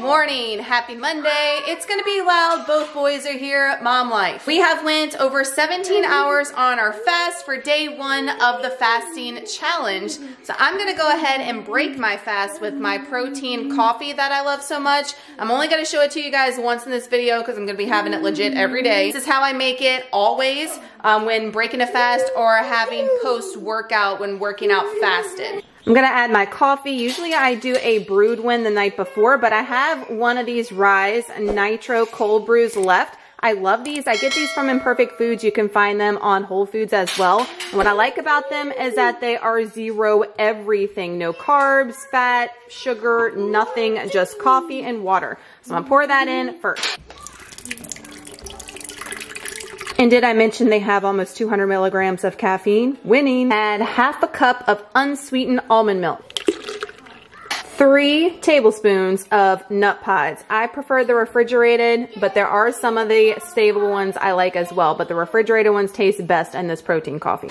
morning, happy Monday. It's gonna be loud, both boys are here, mom life. We have went over 17 hours on our fast for day 1 of the fasting challenge. So I'm gonna go ahead and break my fast with my protein coffee that I love so much. I'm only gonna show it to you guys once in this video because I'm gonna be having it legit every day. This is how I make it always when breaking a fast or having post-workout when working out fasted. I'm gonna add my coffee. Usually I do a brewed one the night before, but I have one of these Rise Nitro cold brews left. I love these. I get these from Imperfect Foods. You can find them on Whole Foods as well. And what I like about them is that they are zero everything. No carbs, fat, sugar, nothing, just coffee and water. So I'm gonna pour that in first. And did I mention they have almost 200 milligrams of caffeine? Winning. Add half a cup of unsweetened almond milk. 3 tablespoons of nut pods. I prefer the refrigerated, but there are some of the stable ones I like as well, but the refrigerated ones taste best in this protein coffee.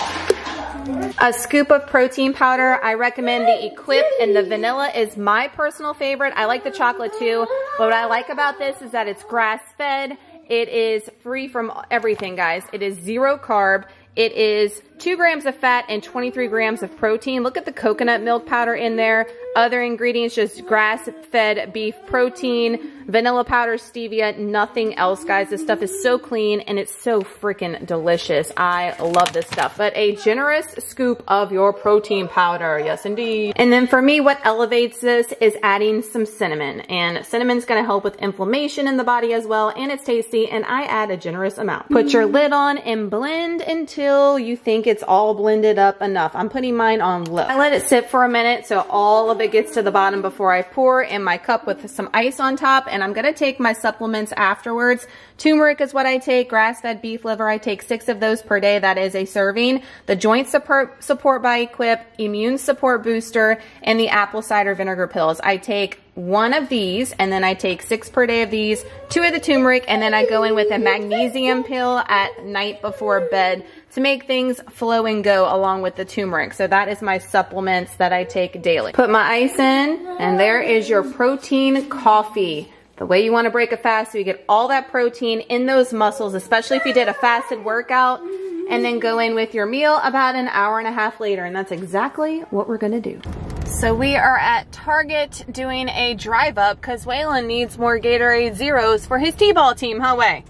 A scoop of protein powder. I recommend the Equip, and the vanilla is my personal favorite. I like the chocolate too, but what I like about this is that it's grass-fed. It is free from everything, guys. It is 0 carb. It is 2 grams of fat and 23 grams of protein. Look at the coconut milk powder in there. Other ingredients, just grass-fed beef protein, vanilla powder, stevia, nothing else, guys. This stuff is so clean and it's so freaking delicious. I love this stuff. But a generous scoop of your protein powder. Yes, indeed. And then for me, what elevates this is adding some cinnamon. And cinnamon's gonna help with inflammation in the body as well. And it's tasty, and I add a generous amount. Put your lid on and blend until you think it's all blended up enough. I'm putting mine on low. I let it sit for a minute so all of it gets to the bottom before I pour in my cup with some ice on top. And I'm gonna take my supplements afterwards. Turmeric is what I take. Grass-fed beef liver, I take 6 of those per day. That is a serving. The joint support by Equip, immune support booster, and the apple cider vinegar pills. I take 1 of these, and then I take 6 per day of these, 2 of the turmeric, and then I go in with a magnesium pill at night before bed to make things flow and go along with the turmeric. So that is my supplements that I take daily. Put my ice in, and there is your protein coffee. The way you want to break a fast so you get all that protein in those muscles, especially if you did a fasted workout, and then go in with your meal about an hour and a half later. And that's exactly what we're gonna do. So we are at Target doing a drive up because Waylon needs more Gatorade Zeros for his T-ball team, huh, Way?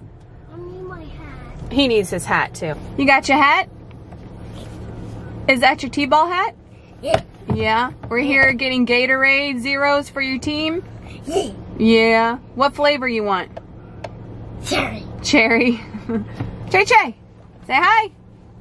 I need my hat. He needs his hat too. You got your hat? Is that your T-ball hat? Yeah. Yeah? We're here getting Gatorade Zeros for your team? Yeah. Yeah. What flavor you want? Cherry. Cherry. Che, say hi.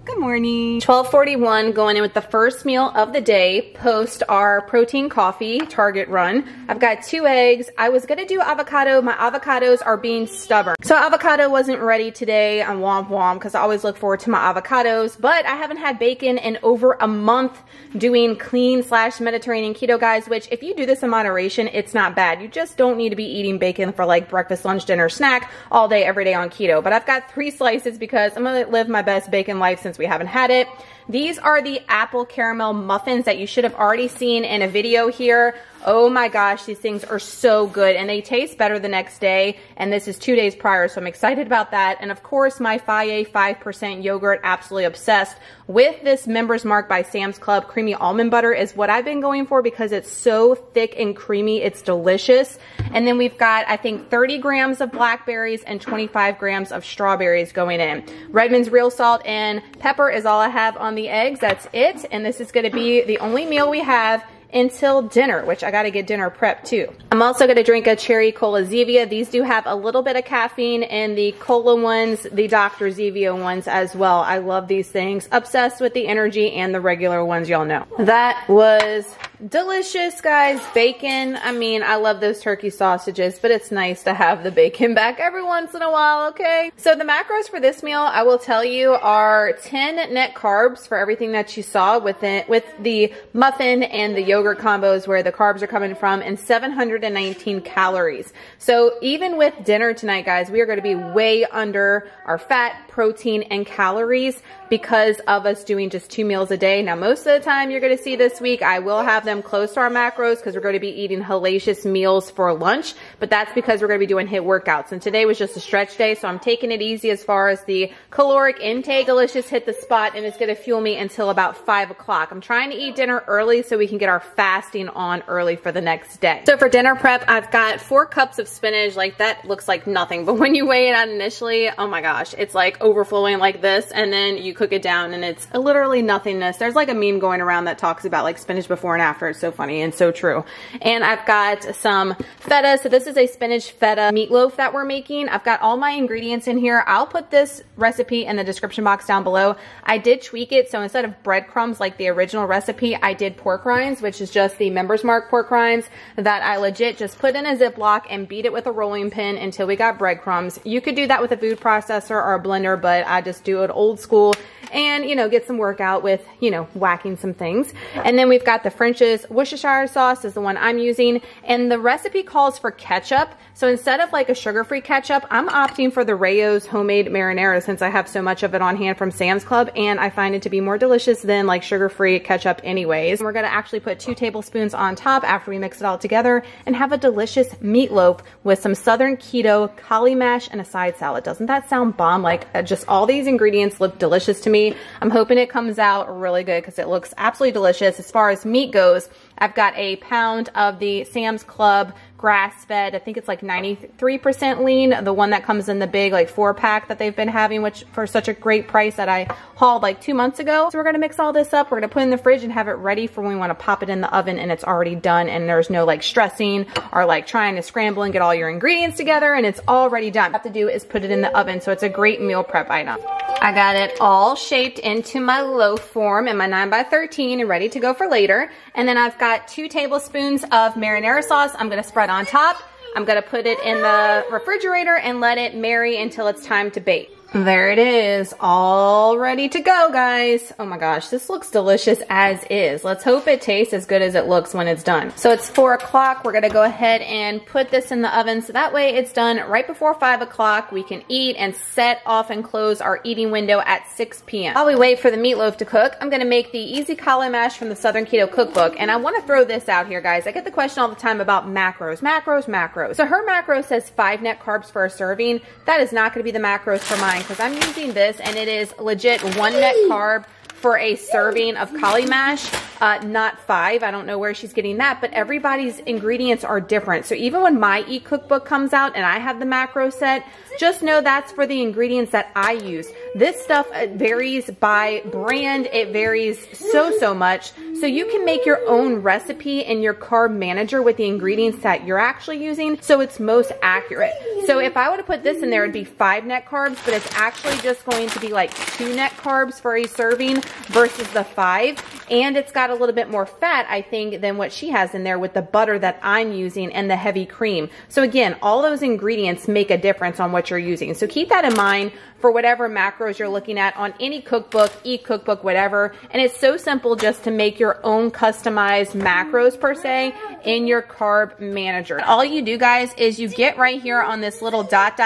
Good morning. 12:41, going in with the first meal of the day post our protein coffee Target run. I've got 2 eggs. I was gonna do avocado. My avocados are being stubborn. So avocado wasn't ready today. I'm womp womp because I always look forward to my avocados, but I haven't had bacon in over a month doing clean/Mediterranean keto, guys, which if you do this in moderation, it's not bad. You just don't need to be eating bacon for like breakfast, lunch, dinner, snack all day, every day on keto. But I've got 3 slices because I'm gonna live my best bacon life since we haven't had it. These are the apple caramel muffins that you should have already seen in a video here. Oh my gosh, these things are so good and they taste better the next day. And this is 2 days prior, so I'm excited about that. And of course, my Faye 5% yogurt, absolutely obsessed with this Members Mark by Sam's Club. Creamy almond butter is what I've been going for because it's so thick and creamy. It's delicious. And then we've got, I think, 30 grams of blackberries and 25 grams of strawberries going in. Redmond's real salt and pepper is all I have on the eggs. That's it. And this is going to be the only meal we have until dinner, which I got to get dinner prepped too. I'm also going to drink a cherry cola Zevia. These do have a little bit of caffeine in the cola ones, the Dr. Zevia ones as well. I love these things. Obsessed with the energy and the regular ones, y'all know. That was delicious, guys. Bacon. I mean, I love those turkey sausages, but it's nice to have the bacon back every once in a while, okay? So the macros for this meal, I will tell you, are 10 net carbs for everything that you saw with it, with the muffin and the yogurt combos where the carbs are coming from, and 719 calories. So even with dinner tonight, guys, we are going to be way under our fat, protein, and calories because of us doing just 2 meals a day. Now, most of the time you're going to see this week, I will have them them close to our macros because we're going to be eating hellacious meals for lunch, but that's because we're going to be doing HIIT workouts. And today was just a stretch day, so I'm taking it easy as far as the caloric intake. Delicious hit the spot, and it's going to fuel me until about 5 o'clock. I'm trying to eat dinner early so we can get our fasting on early for the next day. So for dinner prep, I've got 4 cups of spinach. Like, that looks like nothing, but when you weigh it out initially, oh my gosh, it's like overflowing like this, and then you cook it down and it's literally nothingness. There's like a meme going around that talks about like spinach before and after. It's so funny and so true. And I've got some feta. So this is a spinach feta meatloaf that we're making. I've got all my ingredients in here. I'll put this recipe in the description box down below. I did tweak it. So instead of breadcrumbs like the original recipe, I did pork rinds, which is just the Members Mark pork rinds that I legit just put in a Ziploc and beat it with a rolling pin until we got breadcrumbs. You could do that with a food processor or a blender, but I just do it old school and, you know, get some workout with, you know, whacking some things. And then we've got the French's Worcestershire sauce is the one I'm using. And the recipe calls for ketchup. So instead of like a sugar-free ketchup, I'm opting for the Rayo's homemade marinara since I have so much of it on hand from Sam's Club. And I find it to be more delicious than like sugar-free ketchup anyways. And we're going to actually put 2 tablespoons on top after we mix it all together and have a delicious meatloaf with some Southern Keto, cauli mash, and a side salad. Doesn't that sound bomb? Like, just all these ingredients look delicious to me. I'm hoping it comes out really good because it looks absolutely delicious. As far as meat goes, I've got a pound of the Sam's Club grass-fed, I think it's like 93% lean, the one that comes in the big like 4-pack that they've been having, which for such a great price that I hauled like 2 months ago. So we're gonna mix all this up. We're gonna put it in the fridge and have it ready for when we wanna pop it in the oven and it's already done and there's no like stressing or like trying to scramble and get all your ingredients together, and it's already done. What you have to do is put it in the oven, so it's a great meal prep item. I got it all shaped into my loaf form in my 9x13 and ready to go for later. And then I've got 2 tablespoons of marinara sauce. I'm gonna spread on top. I'm gonna put it in the refrigerator and let it marry until it's time to bake. There it is, all ready to go, guys. Oh my gosh, this looks delicious as is. Let's hope it tastes as good as it looks when it's done. So it's 4 o'clock. We're gonna go ahead and put this in the oven so that way it's done right before 5 o'clock. We can eat and set off and close our eating window at 6 p.m. While we wait for the meatloaf to cook, I'm gonna make the easy cauli mash from the Southern Keto cookbook. And I wanna throw this out here, guys. I get the question all the time about macros, macros, macros. So her macro says 5 net carbs for a serving. That is not gonna be the macros for mine, because I'm using this and it is legit 1 net carb for a serving of cauli mash, not 5. I don't know where she's getting that, but everybody's ingredients are different. So even when my cookbook comes out and I have the macro set, just know that's for the ingredients that I use. This stuff varies by brand. It varies so much. So you can make your own recipe in your carb manager with the ingredients that you're actually using, so it's most accurate. So if I were to put this in there, it'd be 5 net carbs, but it's actually just going to be like 2 net carbs for a serving versus the 5. And it's got a little bit more fat, I think, than what she has in there with the butter that I'm using and the heavy cream. So again, all those ingredients make a difference on what you're using. So keep that in mind for whatever macros you're looking at on any cookbook, e-cookbook, whatever. And it's so simple just to make your own customized macros per se in your carb manager. All you do, guys, is you get right here on this little dot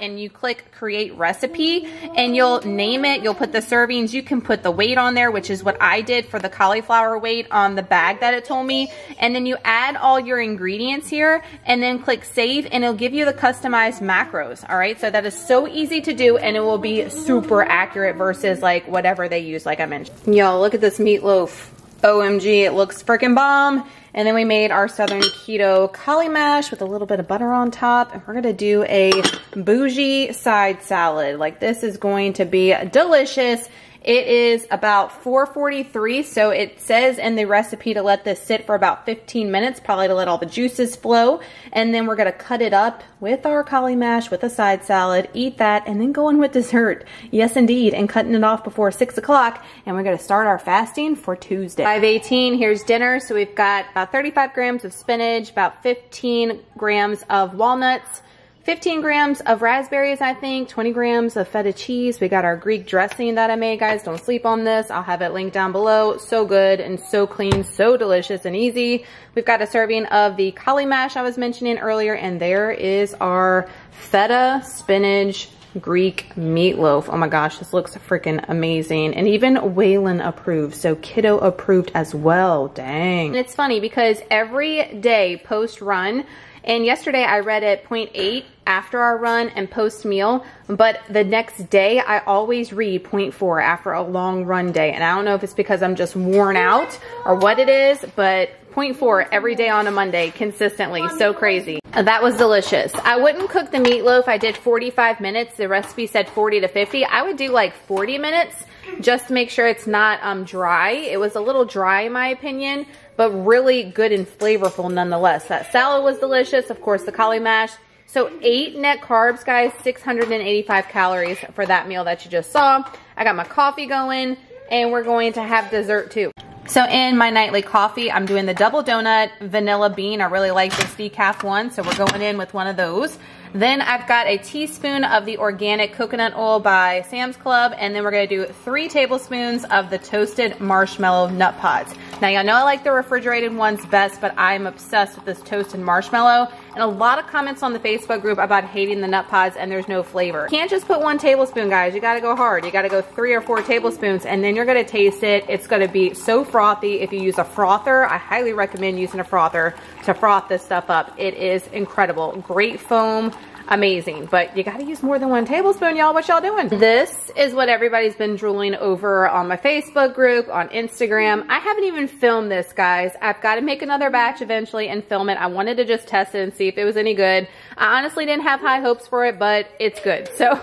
and you click create recipe and you'll name it. You'll put the servings. You can put the weight on there, which is what I did for the cauliflower weight on the bag that it told me. And then you add all your ingredients here and then click save and it'll give you the customized macros. All right. So that is so easy to do and it will be super accurate versus like whatever they use, like I mentioned. Yo, look at this meatloaf. OMG, it looks freaking bomb. And then we made our Southern Keto cauli mash with a little bit of butter on top. And we're gonna do a bougie side salad. Like, this is going to be delicious. It is about 4:43, so it says in the recipe to let this sit for about 15 minutes, probably to let all the juices flow. And then we're gonna cut it up with our cauli mash with a side salad, eat that, and then go in with dessert. Yes, indeed, and cutting it off before 6 o'clock. And we're gonna start our fasting for Tuesday. 5:18, here's dinner. So we've got about 35 grams of spinach, about 15 grams of walnuts, 15 grams of raspberries, I think, 20 grams of feta cheese. We got our Greek dressing that I made, guys. Don't sleep on this. I'll have it linked down below. So good and so clean, so delicious and easy. We've got a serving of the cauli mash I was mentioning earlier, and there is our feta spinach Greek meatloaf. Oh my gosh, this looks freaking amazing. And even Waylon approved, so Keto approved as well. Dang. And it's funny because every day post run, and yesterday I read at 0.8 after our run and post meal, but the next day I always read 0.4 after a long run day. And I don't know if it's because I'm just worn out or what it is, but 0.4 every day on a Monday consistently. So crazy. That was delicious. I wouldn't cook the meatloaf. I did 45 minutes. The recipe said 40 to 50. I would do like 40 minutes just to make sure it's not dry. It was a little dry in my opinion, but really good and flavorful nonetheless. That salad was delicious. Of course, the cauli mash. So 8 net carbs, guys, 685 calories for that meal that you just saw. I got my coffee going, and we're going to have dessert too. So in my nightly coffee, I'm doing the double donut vanilla bean. I really like this decaf one, so we're going in with one of those. Then I've got a teaspoon of the organic coconut oil by Sam's Club, and then we're gonna do 3 tablespoons of the toasted marshmallow nut pods. Now y'all know I like the refrigerated ones best, but I'm obsessed with this toasted marshmallow. And a lot of comments on the Facebook group about hating the nut pods and there's no flavor. You can't just put 1 tablespoon, guys. You gotta go hard. You gotta go 3 or 4 tablespoons, and then you're gonna taste it. It's gonna be so frothy. If you use a frother, I highly recommend using a frother to froth this stuff up. It is incredible. Great foam. Amazing, but you gotta use more than 1 tablespoon, y'all. What y'all doing? This is what everybody's been drooling over on my Facebook group, on Instagram. I haven't even filmed this, guys. I've got to make another batch eventually and film it. I wanted to just test it and see if it was any good. I honestly didn't have high hopes for it, but it's good. So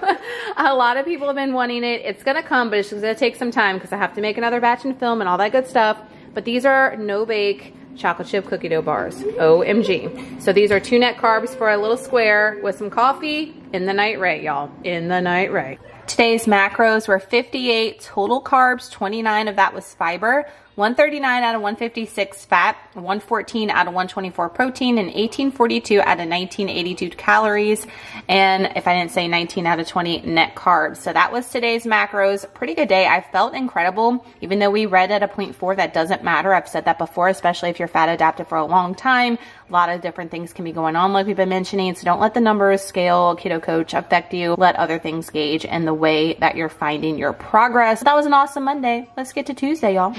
a lot of people have been wanting it. It's gonna come, but it's just gonna take some time because I have to make another batch and film and all that good stuff. But these are no bake chocolate chip cookie dough bars. OMG. So these are 2 net carbs for a little square with some coffee in the night right, y'all. In the night right. Today's macros were 58 total carbs, 29 of that was fiber, 139 out of 156 fat, 114 out of 124 protein, and 1842 out of 1982 calories. And if I didn't say 19 out of 20 net carbs. So that was today's macros. Pretty good day. I felt incredible. Even though we read at a 0.4, that doesn't matter. I've said that before, especially if you're fat adapted for a long time. A lot of different things can be going on like we've been mentioning. So don't let the numbers, scale, keto coach affect you. Let other things gauge in the way that you're finding your progress. That was an awesome Monday. Let's get to Tuesday, y'all.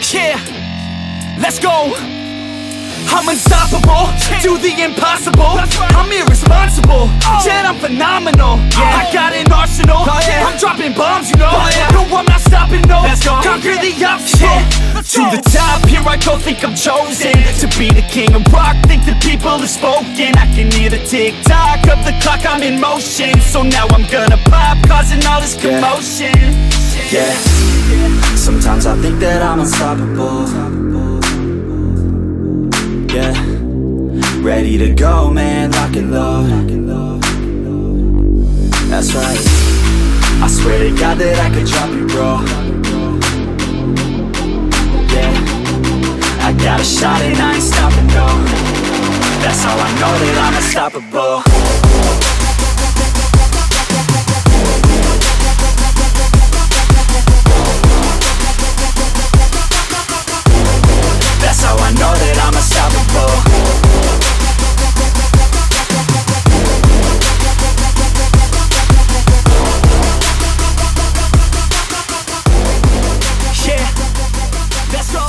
Yeah, let's go. I'm unstoppable, do the impossible. I'm irresponsible, yet I'm phenomenal. I got an arsenal, I'm dropping bombs, you know. No, I'm not stopping, no. Conquer the obstacle. To the top, here I go, think I'm chosen to be the king of rock, think the people have spoken. I can hear the tick-tock of the clock, I'm in motion. So now I'm gonna pop, causing all this commotion. Yeah, sometimes I think that I'm unstoppable. Yeah, ready to go, man, lock and load. That's right, I swear to God that I could drop you, bro. Yeah, I got a shot and I ain't stopping, no. That's how I know that I'm unstoppable. That's how I know that I'm unstoppable. Yeah, let's go.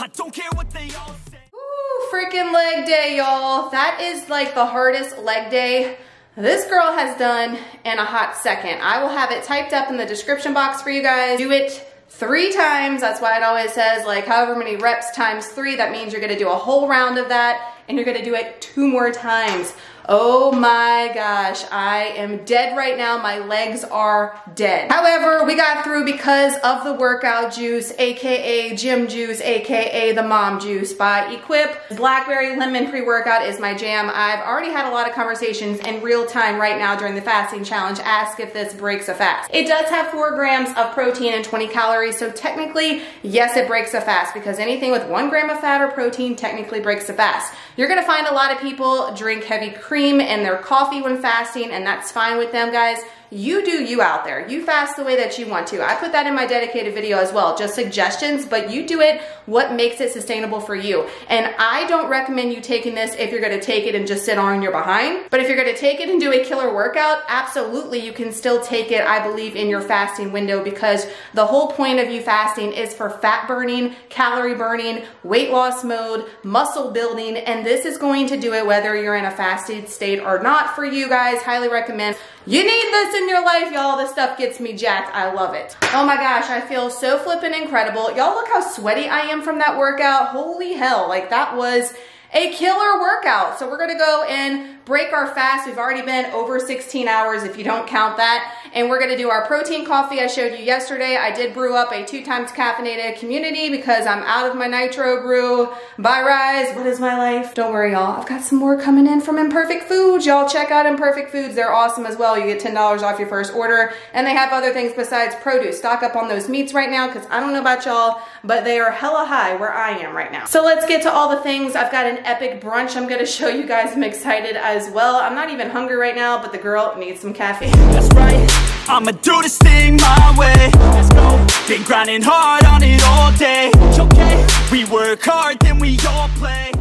I don't care what they all say. Ooh, freaking leg day, y'all. That is like the hardest leg day this girl has done in a hot second. I will have it typed up in the description box for you guys. Do it 3 times. That's why it always says like however many reps times 3. That means you're gonna do a whole round of that and you're gonna do it 2 more times. Oh my gosh, I am dead right now. My legs are dead. However, we got through because of the workout juice, AKA gym juice, AKA the mom juice by Equip. Blackberry lemon pre-workout is my jam. I've already had a lot of conversations in real time right now during the fasting challenge. Ask if this breaks a fast. It does have 4 grams of protein and 20 calories. So technically, yes, it breaks a fast because anything with 1 gram of fat or protein technically breaks a fast. You're gonna find a lot of people drink heavy cream in their coffee when fasting, and that's fine with them, guys. you do you out there. You fast the way that you want to. I put that in my dedicated video as well, just suggestions, but you do it what makes it sustainable for you. And I don't recommend you taking this if you're gonna take it and just sit on your behind. But if you're gonna take it and do a killer workout, absolutely you can still take it, I believe, in your fasting window, because the whole point of you fasting is for fat burning, calorie burning, weight loss mode, muscle building, and this is going to do it whether you're in a fasted state or not. For you guys, highly recommend. You need this in your life, y'all. This stuff gets me jacked. I love it. Oh my gosh, I feel so flippin' incredible. Y'all look how sweaty I am from that workout. Holy hell, like that was a killer workout. So we're gonna go and break our fast. We've already been over 16 hours if you don't count that. And we're gonna do our protein coffee I showed you yesterday. I did brew up a 2x caffeinated community because I'm out of my nitro brew. Bye Rise, what is my life? Don't worry y'all, I've got some more coming in from Imperfect Foods. Y'all check out Imperfect Foods, they're awesome as well. You get $10 off your first order, and they have other things besides produce. Stock up on those meats right now, because I don't know about y'all, but they are hella high where I am right now. So let's get to all the things. I've got an epic brunch I'm gonna show you guys. I'm excited as well. I'm not even hungry right now, but the girl needs some caffeine. That's right, I'ma do this thing my way. Let's go. Been grinding hard on it all day. Okay, we work hard, then we all play.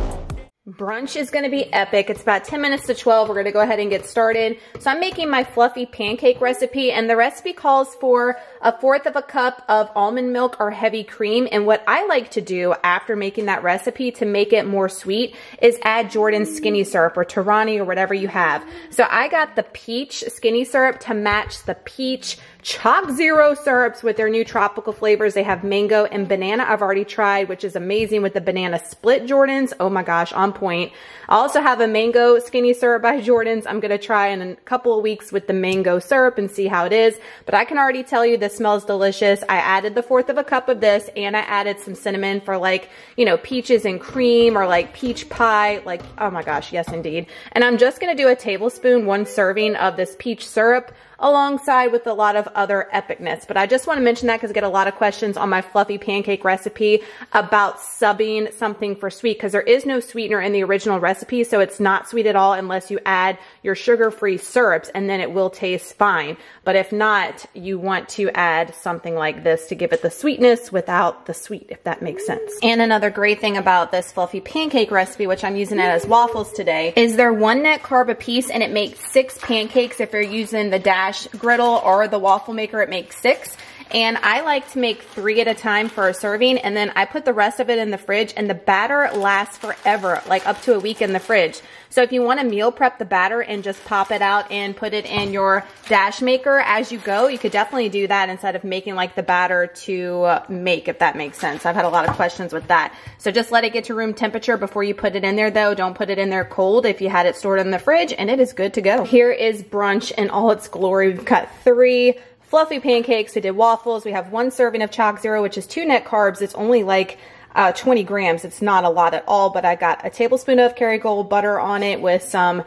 Brunch is gonna be epic. It's about 10 minutes to 12. We're gonna go ahead and get started. So I'm making my fluffy pancake recipe, and the recipe calls for 1/4 of a cup of almond milk or heavy cream. And what I like to do after making that recipe to make it more sweet is add Jordan's skinny syrup or Torani or whatever you have. So I got the peach skinny syrup to match the peach Chalk Zero syrups with their new tropical flavors. They have mango and banana I've already tried, which is amazing with the banana split Jordans. Oh my gosh, on point. I also have a mango skinny syrup by Jordan's. I'm gonna try in a couple of weeks with the mango syrup and see how it is. But I can already tell you this smells delicious. I added the 1/4 of a cup of this, and I added some cinnamon for, like, you know, peaches and cream or like peach pie. Like, oh my gosh, yes indeed. And I'm just gonna do a tablespoon, 1 serving of this peach syrup alongside with a lot of other epicness. But I just want to mention that because I get a lot of questions on my fluffy pancake recipe about subbing something for sweet, because there is no sweetener in the original recipe, so it's not sweet at all unless you add your sugar-free syrups, and then it will taste fine. But if not, you want to add something like this to give it the sweetness without the sweet, if that makes sense. And another great thing about this fluffy pancake recipe, which I'm using it as waffles today, is they're 1 net carb a piece, and it makes 6 pancakes. If you're using the Dash griddle or the waffle maker, it makes 6. And I like to make 3 at a time for a serving, and then I put the rest of it in the fridge, and the batter lasts forever, like up to a week in the fridge. So if you want to meal prep the batter and just pop it out and put it in your Dash maker as you go, you could definitely do that instead of making like the batter to make, if that makes sense. I've had a lot of questions with that. So just let it get to room temperature before you put it in there though. Don't put it in there cold if you had it stored in the fridge, and it is good to go. Here is brunch in all its glory. We've got 3 fluffy pancakes. We did waffles. We have 1 serving of Chalk Zero, which is 2 net carbs. It's only like 20 grams. It's not a lot at all, but I got a tablespoon of Kerrygold butter on it with some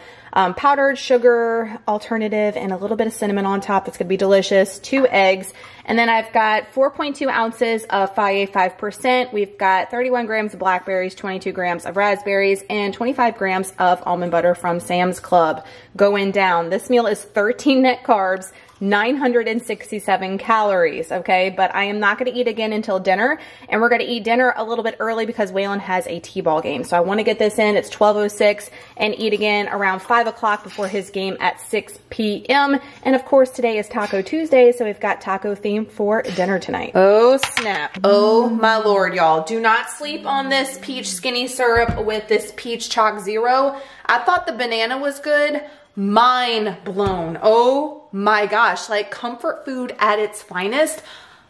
powdered sugar alternative and a little bit of cinnamon on top. It's gonna be delicious. 2 eggs. And then I've got 4.2 ounces of Faye 5%. We've got 31 grams of blackberries, 22 grams of raspberries, and 25 grams of almond butter from Sam's Club going down. This meal is 13 net carbs, 967 calories, okay? But I am not gonna eat again until dinner, and we're gonna eat dinner a little bit early because Waylon has a t-ball game. So I wanna get this in. It's 12:06, and eat again around 5 o'clock before his game at 6 p.m. And of course, today is Taco Tuesday, so we've got taco theme for dinner tonight. Oh snap. Oh my Lord, y'all. Do not sleep on this peach skinny syrup with this peach Chalk Zero. I thought the banana was good. Mind blown. Oh my gosh, like comfort food at its finest.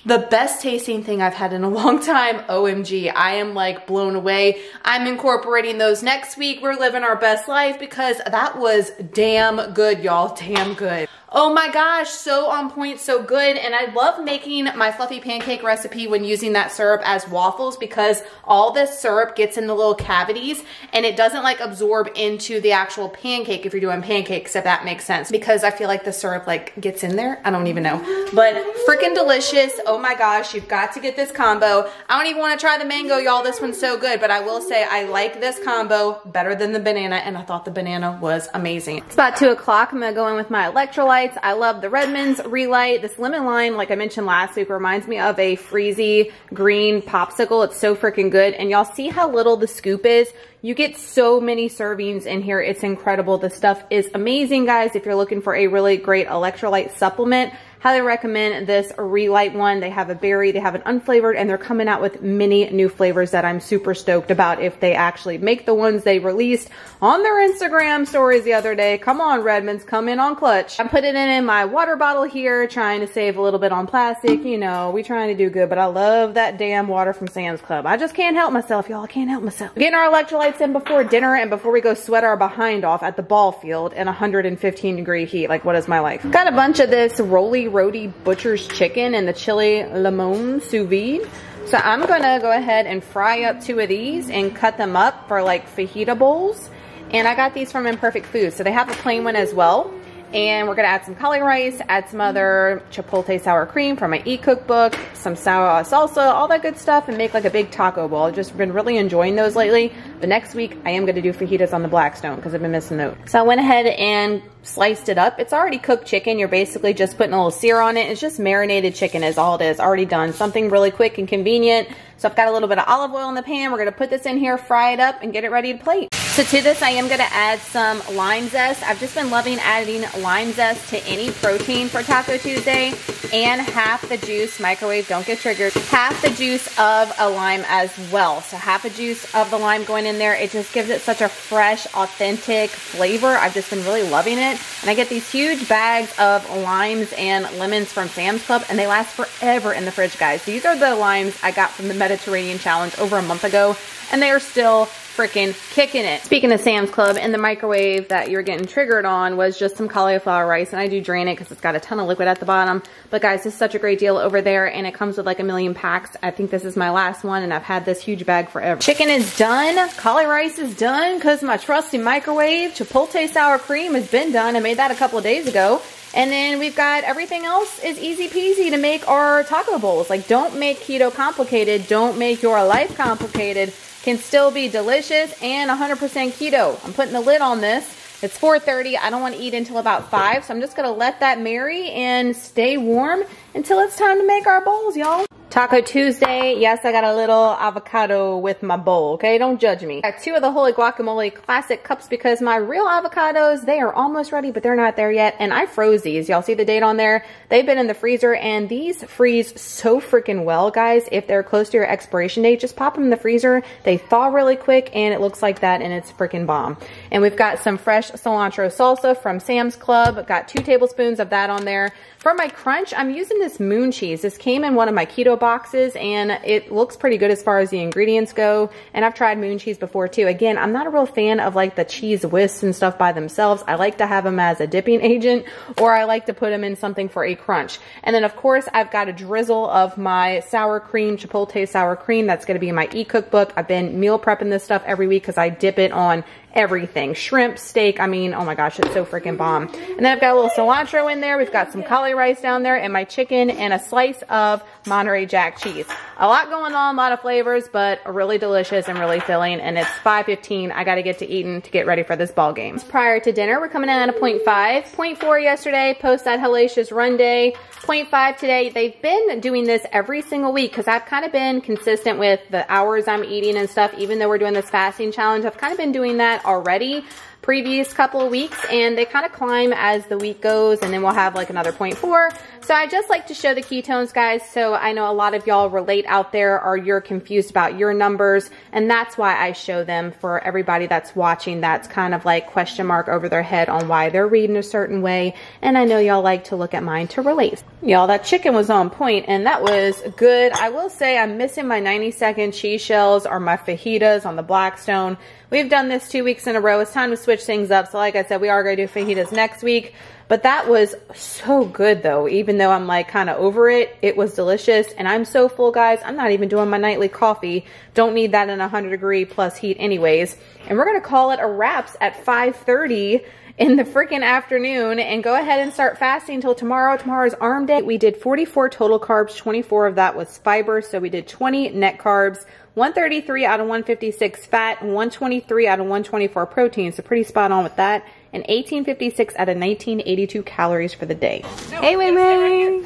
The best tasting thing I've had in a long time. OMG, I am like blown away. I'm incorporating those next week. We're living our best life because that was damn good, y'all. Damn good. Oh my gosh, so on point, so good. And I love making my fluffy pancake recipe when using that syrup as waffles because all this syrup gets in the little cavities and it doesn't like absorb into the actual pancake if you're doing pancakes, if that makes sense. Because I feel like the syrup like gets in there. I don't even know. But freaking delicious. Oh my gosh, you've got to get this combo. I don't even want to try the mango, y'all. This one's so good. But I will say I like this combo better than the banana, and I thought the banana was amazing. It's about 2 o'clock. I'm gonna go in with my electrolytes. Electrolytes. I love the Redmond's Relight. This lemon lime, like I mentioned last week, reminds me of a freezy green popsicle. It's so freaking good. And y'all see how little the scoop is? You get so many servings in here. It's incredible. The stuff is amazing, guys. If you're looking for a really great electrolyte supplement, highly recommend this Relight one. They have a berry, they have an unflavored, and they're coming out with many new flavors that I'm super stoked about if they actually make the ones they released on their Instagram stories the other day. Come on, Redmonds, come in on clutch. I'm putting it in my water bottle here, trying to save a little bit on plastic. You know, we trying to do good, but I love that damn water from Sam's Club. I just can't help myself, y'all. I can't help myself. Getting our electrolytes in before dinner and before we go sweat our behind off at the ball field in 115-degree heat. Like, what is my life? Got a bunch of this roly roti butcher's chicken and the chili limon sous vide. So I'm gonna go ahead and fry up 2 of these and cut them up for like fajita bowls. And I got these from Imperfect Foods. So they have a plain one as well. And we're gonna add some cauliflower rice, add some other chipotle sour cream from my e-cookbook, some sour salsa, all that good stuff, and make like a big taco bowl. I've just been really enjoying those lately. But next week I am gonna do fajitas on the Blackstone because I've been missing those. So I went ahead and sliced it up. It's already cooked chicken. You're basically just putting a little sear on it. It's just marinated chicken is all it is, already done. Something really quick and convenient. So I've got a little bit of olive oil in the pan. We're gonna put this in here, fry it up, and get it ready to plate. So to this, I am gonna add some lime zest. I've just been loving adding lime zest to any protein for Taco Tuesday, and half the juice, microwave, don't get triggered, half the juice of a lime as well. So half a juice of the lime going in there. It just gives it such a fresh, authentic flavor. I've just been really loving it. And I get these huge bags of limes and lemons from Sam's Club, and they last forever in the fridge, guys. These are the limes I got from the Mediterranean Challenge over a month ago, and they are still freaking kicking it. Speaking of Sam's Club, in the microwave that you're getting triggered on was just some cauliflower rice, and I do drain it because it's got a ton of liquid at the bottom. But guys, this is such a great deal over there, and it comes with like 1,000,000 packs. I think this is my last one, and I've had this huge bag forever. Chicken is done. Cauliflower rice is done because my trusty microwave chipotle sour cream has been done. I made that a couple of days ago. And then we've got everything else is easy peasy to make our taco bowls. Like, don't make keto complicated. Don't make your life complicated. Can still be delicious and 100% keto. I'm putting the lid on this. It's 4:30. I don't want to eat until about 5. So I'm just going to let that marry and stay warm until it's time to make our bowls, y'all. Taco Tuesday. Yes, I got a little avocado with my bowl, okay? Don't judge me. I got 2 of the Holy Guacamole Classic cups because my real avocados, they are almost ready, but they're not there yet. And I froze these. Y'all see the date on there? They've been in the freezer, and these freeze so freaking well, guys. If they're close to your expiration date, just pop them in the freezer. They thaw really quick, and it looks like that, and it's freaking bomb. And we've got some fresh cilantro salsa from Sam's Club. Got 2 tablespoons of that on there. For my crunch, I'm using this moon cheese. This came in one of my keto boxes, and it looks pretty good as far as the ingredients go. And I've tried moon cheese before too. Again, I'm not a real fan of like the cheese whisks and stuff by themselves. I like to have them as a dipping agent, or I like to put them in something for a crunch. And then of course, I've got a drizzle of my sour cream, chipotle sour cream. That's going to be in my e-cookbook. I've been meal prepping this stuff every week because I dip it on everything. Shrimp, steak, I mean, oh my gosh, it's so freaking bomb. And then I've got a little cilantro in there. We've got some cauliflower rice down there, and my chicken, and a slice of Monterey Jack cheese. A lot going on, a lot of flavors, but really delicious and really filling. And it's 5:15. I got to get to eating to get ready for this ball game. Prior to dinner, we're coming in at a 0.5. 0.4 yesterday, post that hellacious run day. 0.5 today. They've been doing this every single week because I've kind of been consistent with the hours I'm eating and stuff. Even though we're doing this fasting challenge, I've kind of been doing that already previous couple of weeks, and they kind of climb as the week goes, and then we'll have like another 0.4. So I just like to show the ketones, guys. So I know a lot of y'all relate out there, or you're confused about your numbers, and that's why I show them for everybody that's watching. That's kind of like question mark over their head on why they're reading a certain way. And I know y'all like to look at mine to relate. Y'all, that chicken was on point, and that was good. I will say I'm missing my 90-second cheese shells or my fajitas on the Blackstone. We've done this 2 weeks in a row. It's time to switch things up. So like I said, we are going to do fajitas next week. But that was so good though. Even though I'm like kind of over it, it was delicious. And I'm so full, guys. I'm not even doing my nightly coffee. Don't need that in 100-degree plus heat anyways. And we're going to call it a wraps at 5:30 in the freaking afternoon and go ahead and start fasting until tomorrow. Tomorrow's arm day. We did 44 total carbs. 24 of that was fiber. So we did 20 net carbs. 133 out of 156 fat, and 123 out of 124 protein. So pretty spot on with that. and 1856 out of 1982 calories for the day. Hey, Wei Wei.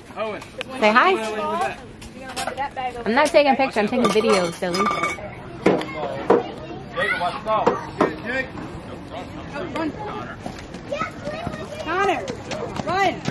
Say hi. I'm not taking pictures, I'm taking videos, silly. Connor, run!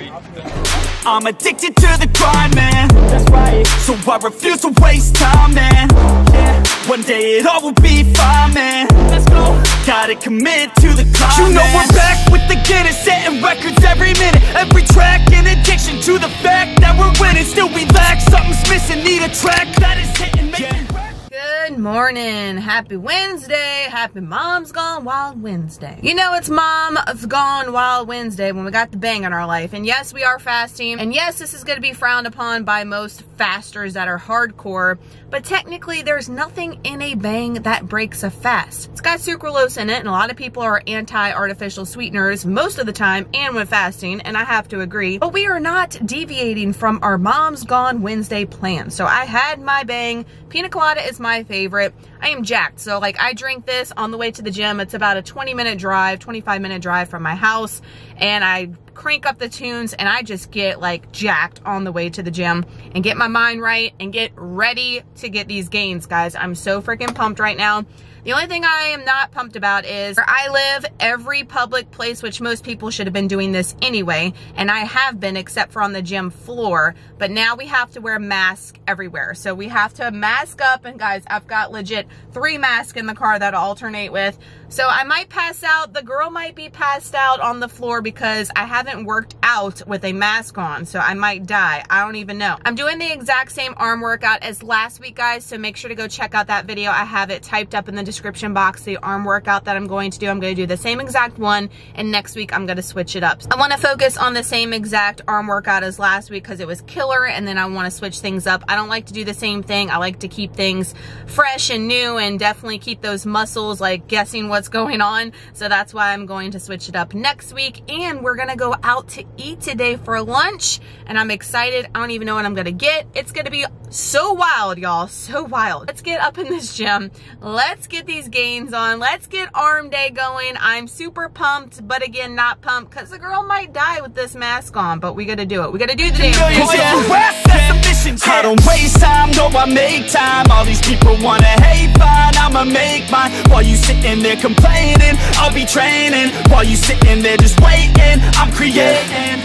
I'm addicted to the grind, man. That's right. So I refuse to waste time, man. Yeah. One day it all will be fine, man. Let's go. Gotta commit to the climb. You know we're back with the Guinness, setting records every minute, every track. In addiction to the fact that we're winning, still we lack something's missing. Need a track that is hitting, making. Good morning. Happy Wednesday. Happy Mom's Gone Wild Wednesday. You know it's Mom's Gone Wild Wednesday when we got the bang in our life. And yes, we are fasting. And yes, this is going to be frowned upon by most fasters that are hardcore. But technically, there's nothing in a bang that breaks a fast. It's got sucralose in it, and a lot of people are anti-artificial sweeteners most of the time and when fasting, and I have to agree. But we are not deviating from our Mom's Gone Wednesday plan. So I had my bang. Pina colada is my favorite. I am jacked. So like I drink this on the way to the gym. It's about a 20-minute drive, 25-minute drive from my house. And I crank up the tunes and I just get like jacked on the way to the gym and get my mind right and get ready to get these gains, guys. I'm so freaking pumped right now. The only thing I am not pumped about is where I live, every public place, which most people should have been doing this anyway, and I have been except for on the gym floor, but now we have to wear masks everywhere. So we have to mask up, and guys, I've got legit 3 masks in the car that I'll alternate with. So I might pass out. The girl might be passed out on the floor because I haven't worked out with a mask on. So I might die. I don't even know. I'm doing the exact same arm workout as last week, guys. So make sure to go check out that video. I have it typed up in the description box. The arm workout that I'm going to do. I'm going to do the same exact one. And next week, I'm going to switch it up. I want to focus on the same exact arm workout as last week because it was killer. And then I want to switch things up. I don't like to do the same thing. I like to keep things fresh and new and definitely keep those muscles like guessing what's going on. So that's why I'm going to switch it up next week. And we're gonna go out to eat today for lunch, and I'm excited. I don't even know what I'm gonna get. It's gonna be so wild, y'all, so wild. Let's get up in this gym. Let's get these gains on. Let's get arm day going. I'm super pumped, but again, not pumped because the girl might die with this mask on, but we gotta do it. We gotta do the damn thing. I don't waste time, no, I make time. All these people wanna hate, fine, I'ma make mine. While you sitting there complaining, I'll be training. While you sitting there just waiting, I'm creating.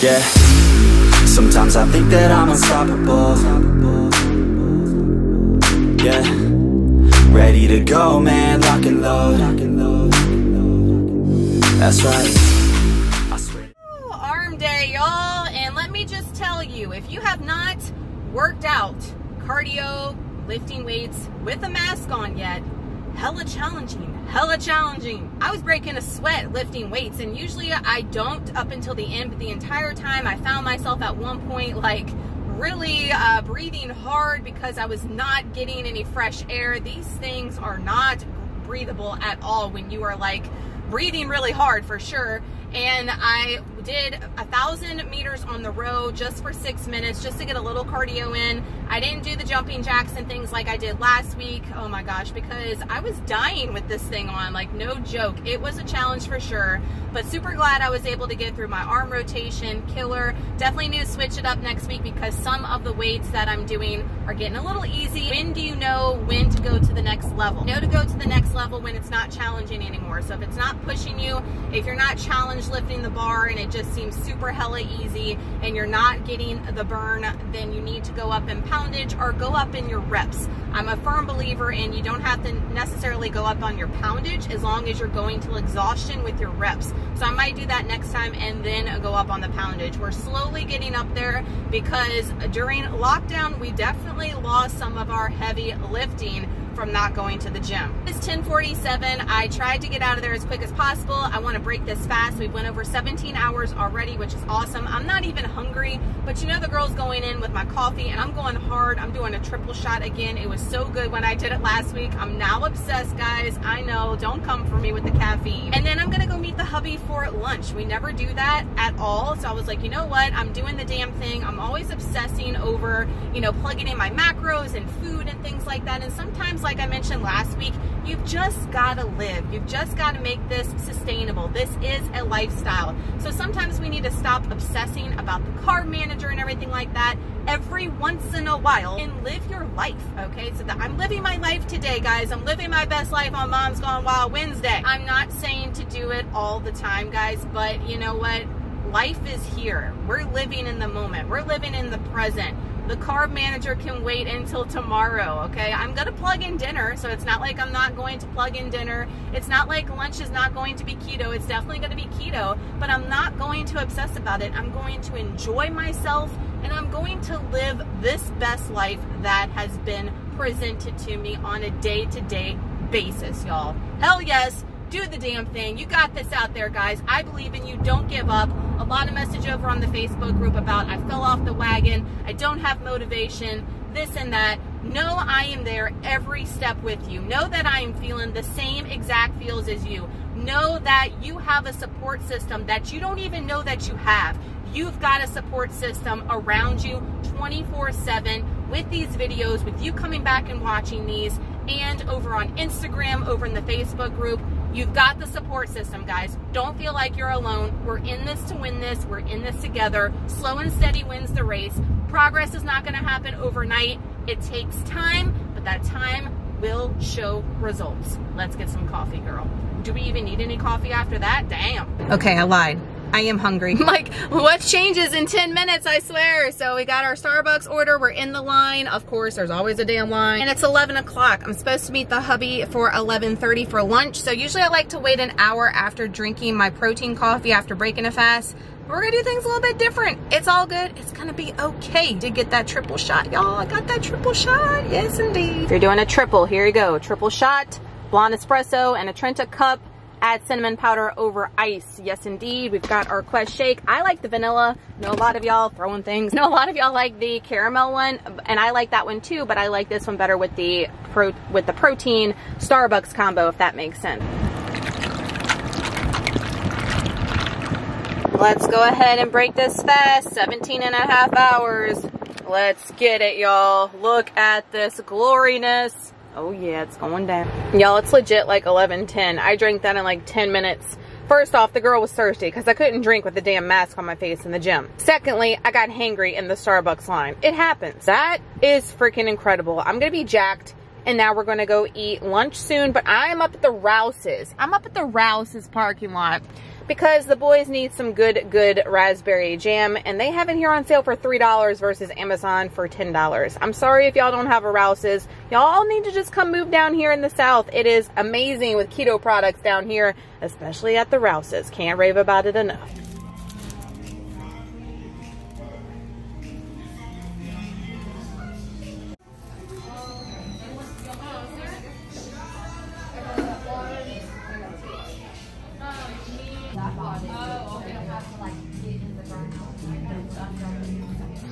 Yeah, sometimes I think that I'm unstoppable. Yeah, ready to go, man, lock and load. That's right. Arm day, y'all, and let me just tell you, if you have not worked out cardio, lifting weights with a mask on yet, hella challenging, hella challenging. I was breaking a sweat lifting weights, and usually I don't up until the end, but the entire time I found myself at one point like really breathing hard because I was not getting any fresh air. These things are not breathable at all when you are like breathing really hard, for sure. And I did 1,000 meters on the row just for 6 minutes, just to get a little cardio in. I didn't do the jumping jacks and things like I did last week. Oh my gosh, because I was dying with this thing on, like no joke. It was a challenge for sure, but super glad I was able to get through my arm rotation. Killer. Definitely need to switch it up next week because some of the weights that I'm doing are getting a little easy. When do you know when to go to the next level? You know to go to the next level when it's not challenging anymore. So if it's not pushing you, if you're not challenged lifting the bar and it just seems super hella easy and you're not getting the burn, then you need to go up in poundage or go up in your reps. I'm a firm believer in you don't have to necessarily go up on your poundage as long as you're going to exhaustion with your reps. So I might do that next time and then go up on the poundage. We're slowly getting up there because during lockdown we definitely lost some of our heavy lifting from not going to the gym. It's 10:47. I tried to get out of there as quick as possible. I want to break this fast. We went over 17 hours already, which is awesome. I'm not even hungry, but you know the girl's going in with my coffee and I'm going hard. I'm doing a triple shot again. It was so good when I did it last week. I'm now obsessed, guys. I know. Don't come for me with the caffeine. And then I'm gonna go meet the hubby for lunch. We never do that at all. So I was like, you know what? I'm doing the damn thing. I'm always obsessing over, you know, plugging in my macros and food and things like that. And sometimes, like I mentioned last week, you've just got to live. You've just got to make this sustainable. This is a lifestyle. So sometimes we need to stop obsessing about the carb manager and everything like that every once in a while and live your life, okay? So that I'm living my life today, guys. I'm living my best life on Mom's Gone Wild Wednesday. I'm not saying to do it all the time, guys, but you know what? Life is here. We're living in the moment. We're living in the present. The carb manager can wait until tomorrow, okay? I'm gonna plug in dinner, so it's not like I'm not going to plug in dinner. It's not like lunch is not going to be keto. It's definitely gonna be keto, but I'm not going to obsess about it. I'm going to enjoy myself, and I'm going to live this best life that has been presented to me on a day-to-day basis, y'all. Hell yes. Do the damn thing. You got this out there, guys. I believe in you. Don't give up. A lot of message over on the Facebook group about I fell off the wagon. I don't have motivation, this and that. Know I am there every step with you. Know that I am feeling the same exact feels as you. Know that you have a support system that you don't even know that you have. You've got a support system around you 24/7 with these videos, with you coming back and watching these, and over on Instagram, over in the Facebook group. You've got the support system, guys. Don't feel like you're alone. We're in this to win this. We're in this together. Slow and steady wins the race. Progress is not going to happen overnight. It takes time, but that time will show results. Let's get some coffee, girl. Do we even need any coffee after that? Damn. Okay, I lied. I am hungry. Like, what changes in 10 minutes, I swear. So we got our Starbucks order. We're in the line. Of course, there's always a damn line. And it's 11 o'clock. I'm supposed to meet the hubby for 11:30 for lunch. So usually I like to wait an hour after drinking my protein coffee after breaking a fast. We're gonna do things a little bit different. It's all good. It's gonna be okay. Did get that triple shot, y'all. I got that triple shot. Yes, indeed. If you're doing a triple, here you go. Triple shot, blonde espresso, and a Trenta cup. Add cinnamon powder over ice. Yes, indeed. We've got our Quest shake. I like the vanilla. Know a lot of y'all throwing things. Know a lot of y'all like the caramel one, and I like that one too, but I like this one better with the protein Starbucks combo, if that makes sense. Let's go ahead and break this fast. 17.5 hours. Let's get it, y'all. Look at this gloriness. Oh yeah, it's going down. Y'all, it's legit like 11:10. I drank that in like 10 minutes. First off, the girl was thirsty because I couldn't drink with the damn mask on my face in the gym. Secondly, I got hangry in the Starbucks line. It happens. That is freaking incredible. I'm gonna be jacked, and now we're gonna go eat lunch soon, but I am up at the Rouse's. I'm up at the Rouse's parking lot because the boys need some good raspberry jam, and they have it here on sale for $3 versus Amazon for $10. I'm sorry if y'all don't have a Rouse's. Y'all need to just come move down here in the South. It is amazing with keto products down here, especially at the Rouse's. Can't rave about it enough.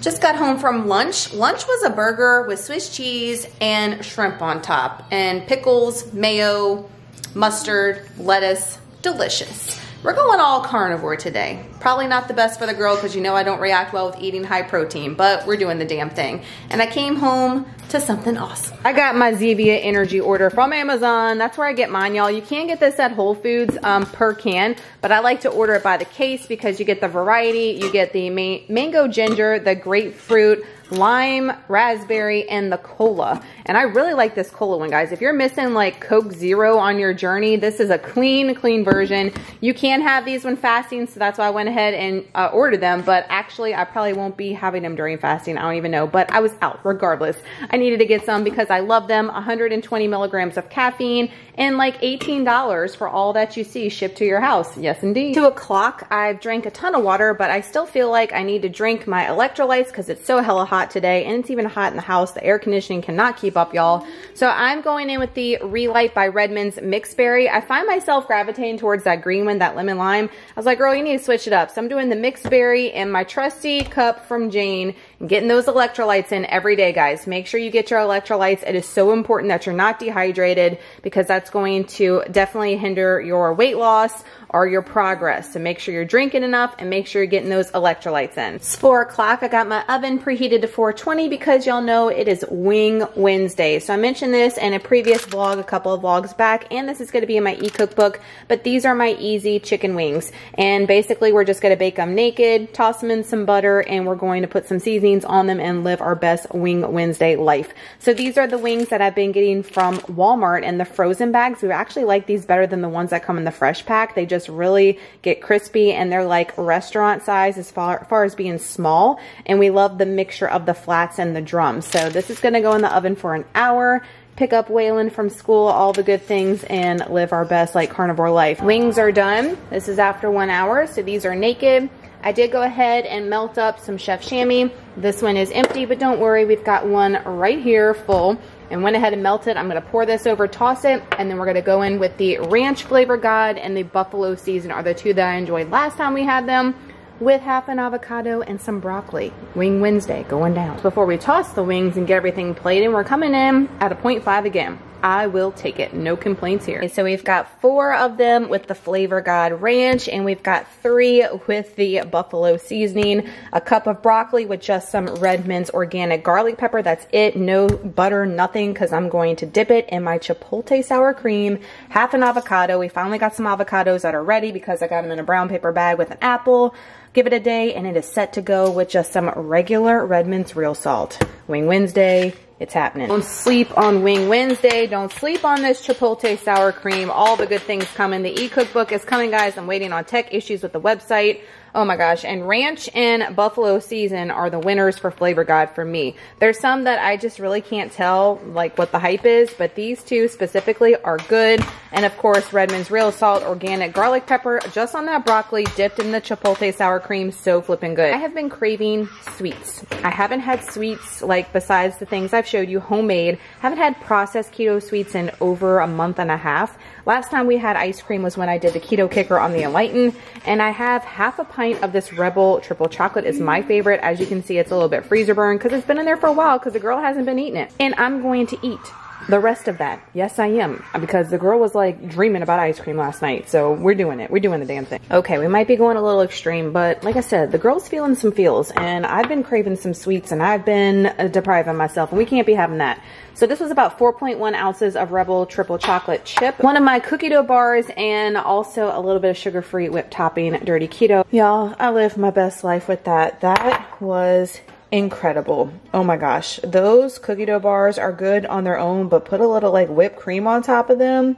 Just got home from lunch. Lunch was a burger with Swiss cheese and shrimp on top, and pickles, mayo, mustard, lettuce. Delicious. We're going all carnivore today. Probably not the best for the girl because you know I don't react well with eating high protein, but we're doing the damn thing. And I came home to something awesome. I got my Zevia Energy order from Amazon. That's where I get mine, y'all. You can get this at Whole Foods per can, but I like to order it by the case because you get the variety. You get the mango ginger, the grapefruit, lime, raspberry, and the cola. And I really like this cola one, guys. If you're missing like Coke Zero on your journey, this is a clean version. You can have these when fasting, so that's why I went ahead and ordered them. But actually, I probably won't be having them during fasting. I don't even know. But I was out regardless. I needed to get some because I love them. 120 milligrams of caffeine and like $18 for all that you see shipped to your house. Yes, indeed. 2 o'clock, I've drank a ton of water, but I still feel like I need to drink my electrolytes because it's so hella hot today, and it's even hot in the house. The air conditioning cannot keep up, y'all. So I'm going in with the Relight by Redmond's Mixed Berry. I find myself gravitating towards that green one, that lemon lime. I was like, girl, you need to switch it up. So I'm doing the Mixed Berry in my trusty cup from Jane, Getting those electrolytes in every day, guys. Make sure you get your electrolytes. It is so important that you're not dehydrated because that's going to definitely hinder your weight loss or your progress. So make sure you're drinking enough and make sure you're getting those electrolytes in. It's 4 o'clock. I got my oven preheated to 420 because y'all know it is Wing Wednesday. So I mentioned this in a previous vlog, a couple of vlogs back, and this is going to be in my e-cookbook, but these are my easy chicken wings. And basically we're just going to bake them naked, toss them in some butter, and we're going to put some seasonings on them and live our best Wing Wednesday life. So these are the wings that I've been getting from Walmart in the frozen bags. We actually like these better than the ones that come in the fresh pack. They just really get crispy and they're like restaurant size as far as being small, and we love the mixture of the flats and the drums. So this is going to go in the oven for an hour, pick up Waylon from school, all the good things, and live our best like carnivore life. Wings are done. This is after 1 hour, so these are naked. I did go ahead and melt up some Chef Chamois. This one is empty, but don't worry, we've got one right here full. And went ahead and melted. I'm going to pour this over, toss it, and then we're going to go in with the Ranch Flavor God and the Buffalo Season are the two that I enjoyed last time we had them, with half an avocado and some broccoli. Wing Wednesday going down. Before we toss the wings and get everything plated, we're coming in at a 0.5 again. I will take it. No complaints here. Okay, so we've got 4 of them with the Flavor God Ranch, and we've got 3 with the Buffalo Seasoning, a cup of broccoli with just some Redmond's organic garlic pepper. That's it. No butter, nothing, because I'm going to dip it in my Chipotle sour cream, half an avocado. We finally got some avocados that are ready because I got them in a brown paper bag with an apple. Give it a day, and it is set to go with just some regular Redmond's real salt. Wing Wednesday. It's happening. Don't sleep on Wing Wednesday. Don't sleep on this Chipotle sour cream. All the good things coming. The e-cookbook is coming, guys. I'm waiting on tech issues with the website. Oh my gosh. And Ranch and Buffalo Season are the winners for Flavor God for me. There's some that I just really can't tell like what the hype is, but these two specifically are good. And of course, Redmond's Real Salt, organic garlic pepper, just on that broccoli, dipped in the Chipotle sour cream. So flipping good. I have been craving sweets. I haven't had sweets like besides the things I've showed you homemade. Haven't had processed keto sweets in over a month and a half. Last time we had ice cream was when I did the keto kicker on the Enlighten, and I have half a pint of this Rebel triple chocolate is my favorite. As you can see, it's a little bit freezer burned because it's been in there for a while because the girl hasn't been eating it. And I'm going to eat the rest of that. Yes, I am, because the girl was like dreaming about ice cream last night. So we're doing it. We're doing the damn thing. Okay, we might be going a little extreme, but like I said, the girl's feeling some feels, and I've been craving some sweets, and I've been depriving myself, and we can't be having that. So this was about 4.1 ounces of Rebel triple chocolate chip, one of my cookie dough bars, and also a little bit of sugar-free whipped topping, dirty keto. Y'all, I lived my best life with that. That was incredible. Oh my gosh. Those cookie dough bars are good on their own, but put a little like whipped cream on top of them.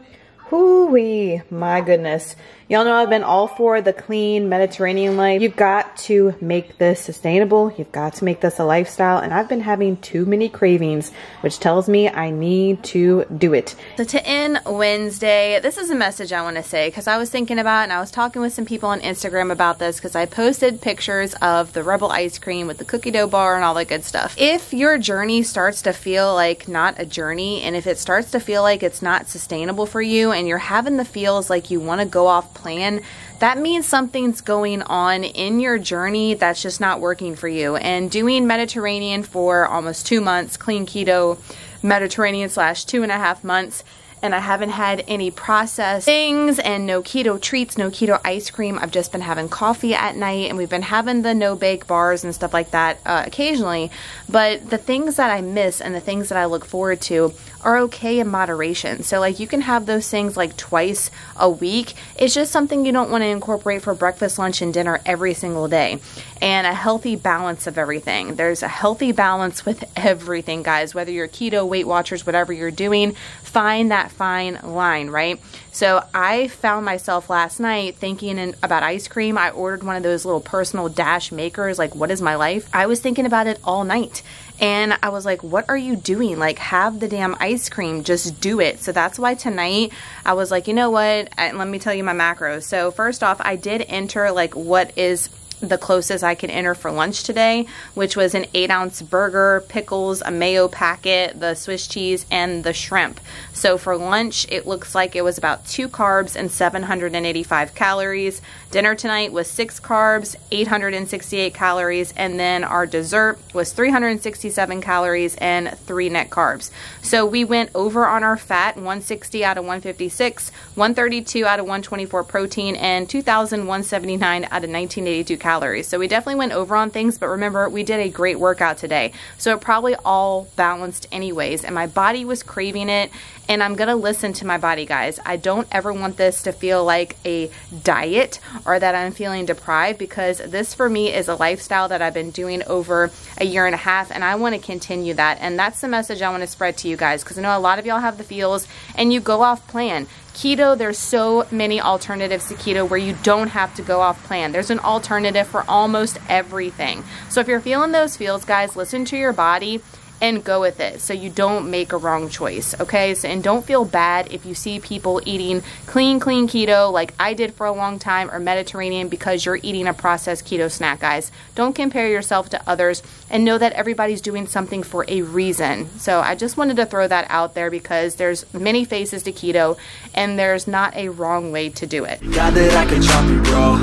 Hoo-wee, my goodness. Y'all know I've been all for the clean Mediterranean life. You've got to make this sustainable. You've got to make this a lifestyle. And I've been having too many cravings, which tells me I need to do it. So to end Wednesday, this is a message I want to say because I was thinking about, and I was talking with some people on Instagram about this because I posted pictures of the Rebel ice cream with the cookie dough bar and all that good stuff. If your journey starts to feel like not a journey, and if it starts to feel like it's not sustainable for you, and you're having the feels like you want to go off plan, that means something's going on in your journey that's just not working for you. And doing Mediterranean for almost 2 months, clean keto Mediterranean / 2.5 months, and I haven't had any processed things and no keto treats, no keto ice cream. I've just been having coffee at night, and we've been having the no bake bars and stuff like that occasionally. But the things that I miss and the things that I look forward to are okay in moderation. So like you can have those things like twice a week. It's just something you don't want to incorporate for breakfast, lunch, and dinner every single day. And a healthy balance of everything. There's a healthy balance with everything, guys. Whether you're keto, Weight Watchers, whatever you're doing, find that fine line, right? So I found myself last night thinking about ice cream. I ordered one of those little personal dash makers, like What Is My Life? I was thinking about it all night. And I was like, what are you doing? Like, have the damn ice cream, just do it. So that's why tonight I was like, you know what? Let me tell you my macros. So first off, I did enter like what is the closest I could enter for lunch today, which was an 8-ounce burger, pickles, a mayo packet, the Swiss cheese, and the shrimp. So for lunch, it looks like it was about 2 carbs and 785 calories. Dinner tonight was 6 carbs, 868 calories, and then our dessert was 367 calories and 3 net carbs. So we went over on our fat, 160 out of 156, 132 out of 124 protein, and 2,179 out of 1982 calories. So we definitely went over on things, but remember, we did a great workout today. So it probably all balanced anyways, and my body was craving it, and I'm gonna listen to my body, guys. I don't ever want this to feel like a diet or that I'm feeling deprived, because this for me is a lifestyle that I've been doing over a year and a half, and I want to continue that. And that's the message I want to spread to you guys, because I know a lot of y'all have the feels and you go off plan. Keto, there's so many alternatives to keto where you don't have to go off plan. There's an alternative for almost everything. So if you're feeling those feels, guys, listen to your body and go with it so you don't make a wrong choice, okay? So, and don't feel bad if you see people eating clean keto like I did for a long time, or Mediterranean, because you're eating a processed keto snack, guys. Don't compare yourself to others, and know that everybody's doing something for a reason. So I just wanted to throw that out there, because there's many faces to keto and there's not a wrong way to do it. God, that I could drop you, bro.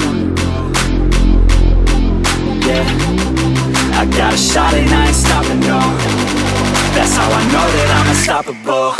Yeah, I got a shot and I ain't stopping, no. That's how I know that I'm unstoppable.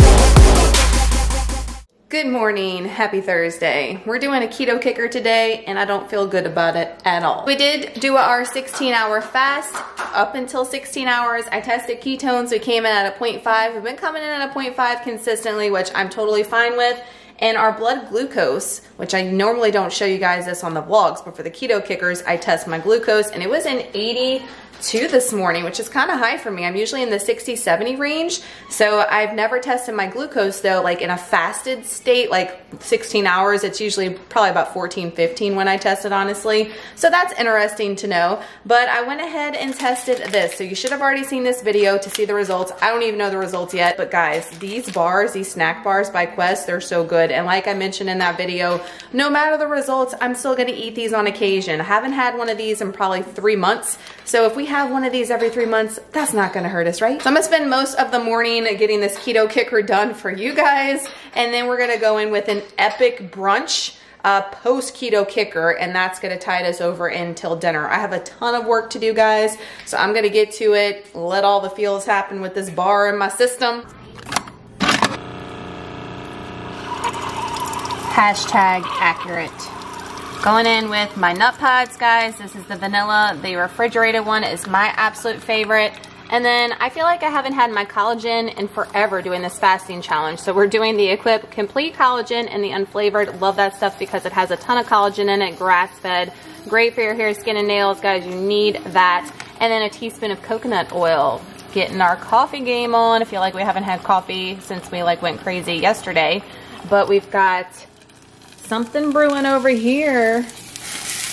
Good morning, happy Thursday. We're doing a keto kicker today, and I don't feel good about it at all. We did do our 16-hour fast. Up until 16 hours, I tested ketones. We came in at a 0.5. We've been coming in at a 0.5 consistently, which I'm totally fine with. And our blood glucose, which I normally don't show you guys this on the vlogs, but for the keto kickers, I test my glucose, and it was in 82 this morning, which is kind of high for me. I'm usually in the 60-70 range. So I've never tested my glucose though, like in a fasted state, like 16 hours. It's usually probably about 14-15 when I test it, honestly. So that's interesting to know. But I went ahead and tested this. So you should have already seen this video to see the results. I don't even know the results yet. But guys, these bars, these snack bars by Quest, they're so good. And like I mentioned in that video, no matter the results, I'm still gonna eat these on occasion. I haven't had one of these in probably 3 months. So if we have one of these every 3 months, that's not gonna hurt us, right? So I'm gonna spend most of the morning getting this keto kicker done for you guys, and then we're gonna go in with an epic brunch post keto kicker, and that's gonna tide us over until dinner. I have a ton of work to do, guys, so I'm gonna get to it, let all the feels happen with this bar in my system. Hashtag accurate. Going in with my nut pods, guys. This is the vanilla. The refrigerated one is my absolute favorite. And then I feel like I haven't had my collagen in forever doing this fasting challenge. So we're doing the Equip Complete Collagen and the unflavored. Love that stuff because it has a ton of collagen in it, grass-fed. Great for your hair, skin, and nails, guys. You need that. And then a teaspoon of coconut oil. Getting our coffee game on. I feel like we haven't had coffee since we went crazy yesterday. But we've got something brewing over here.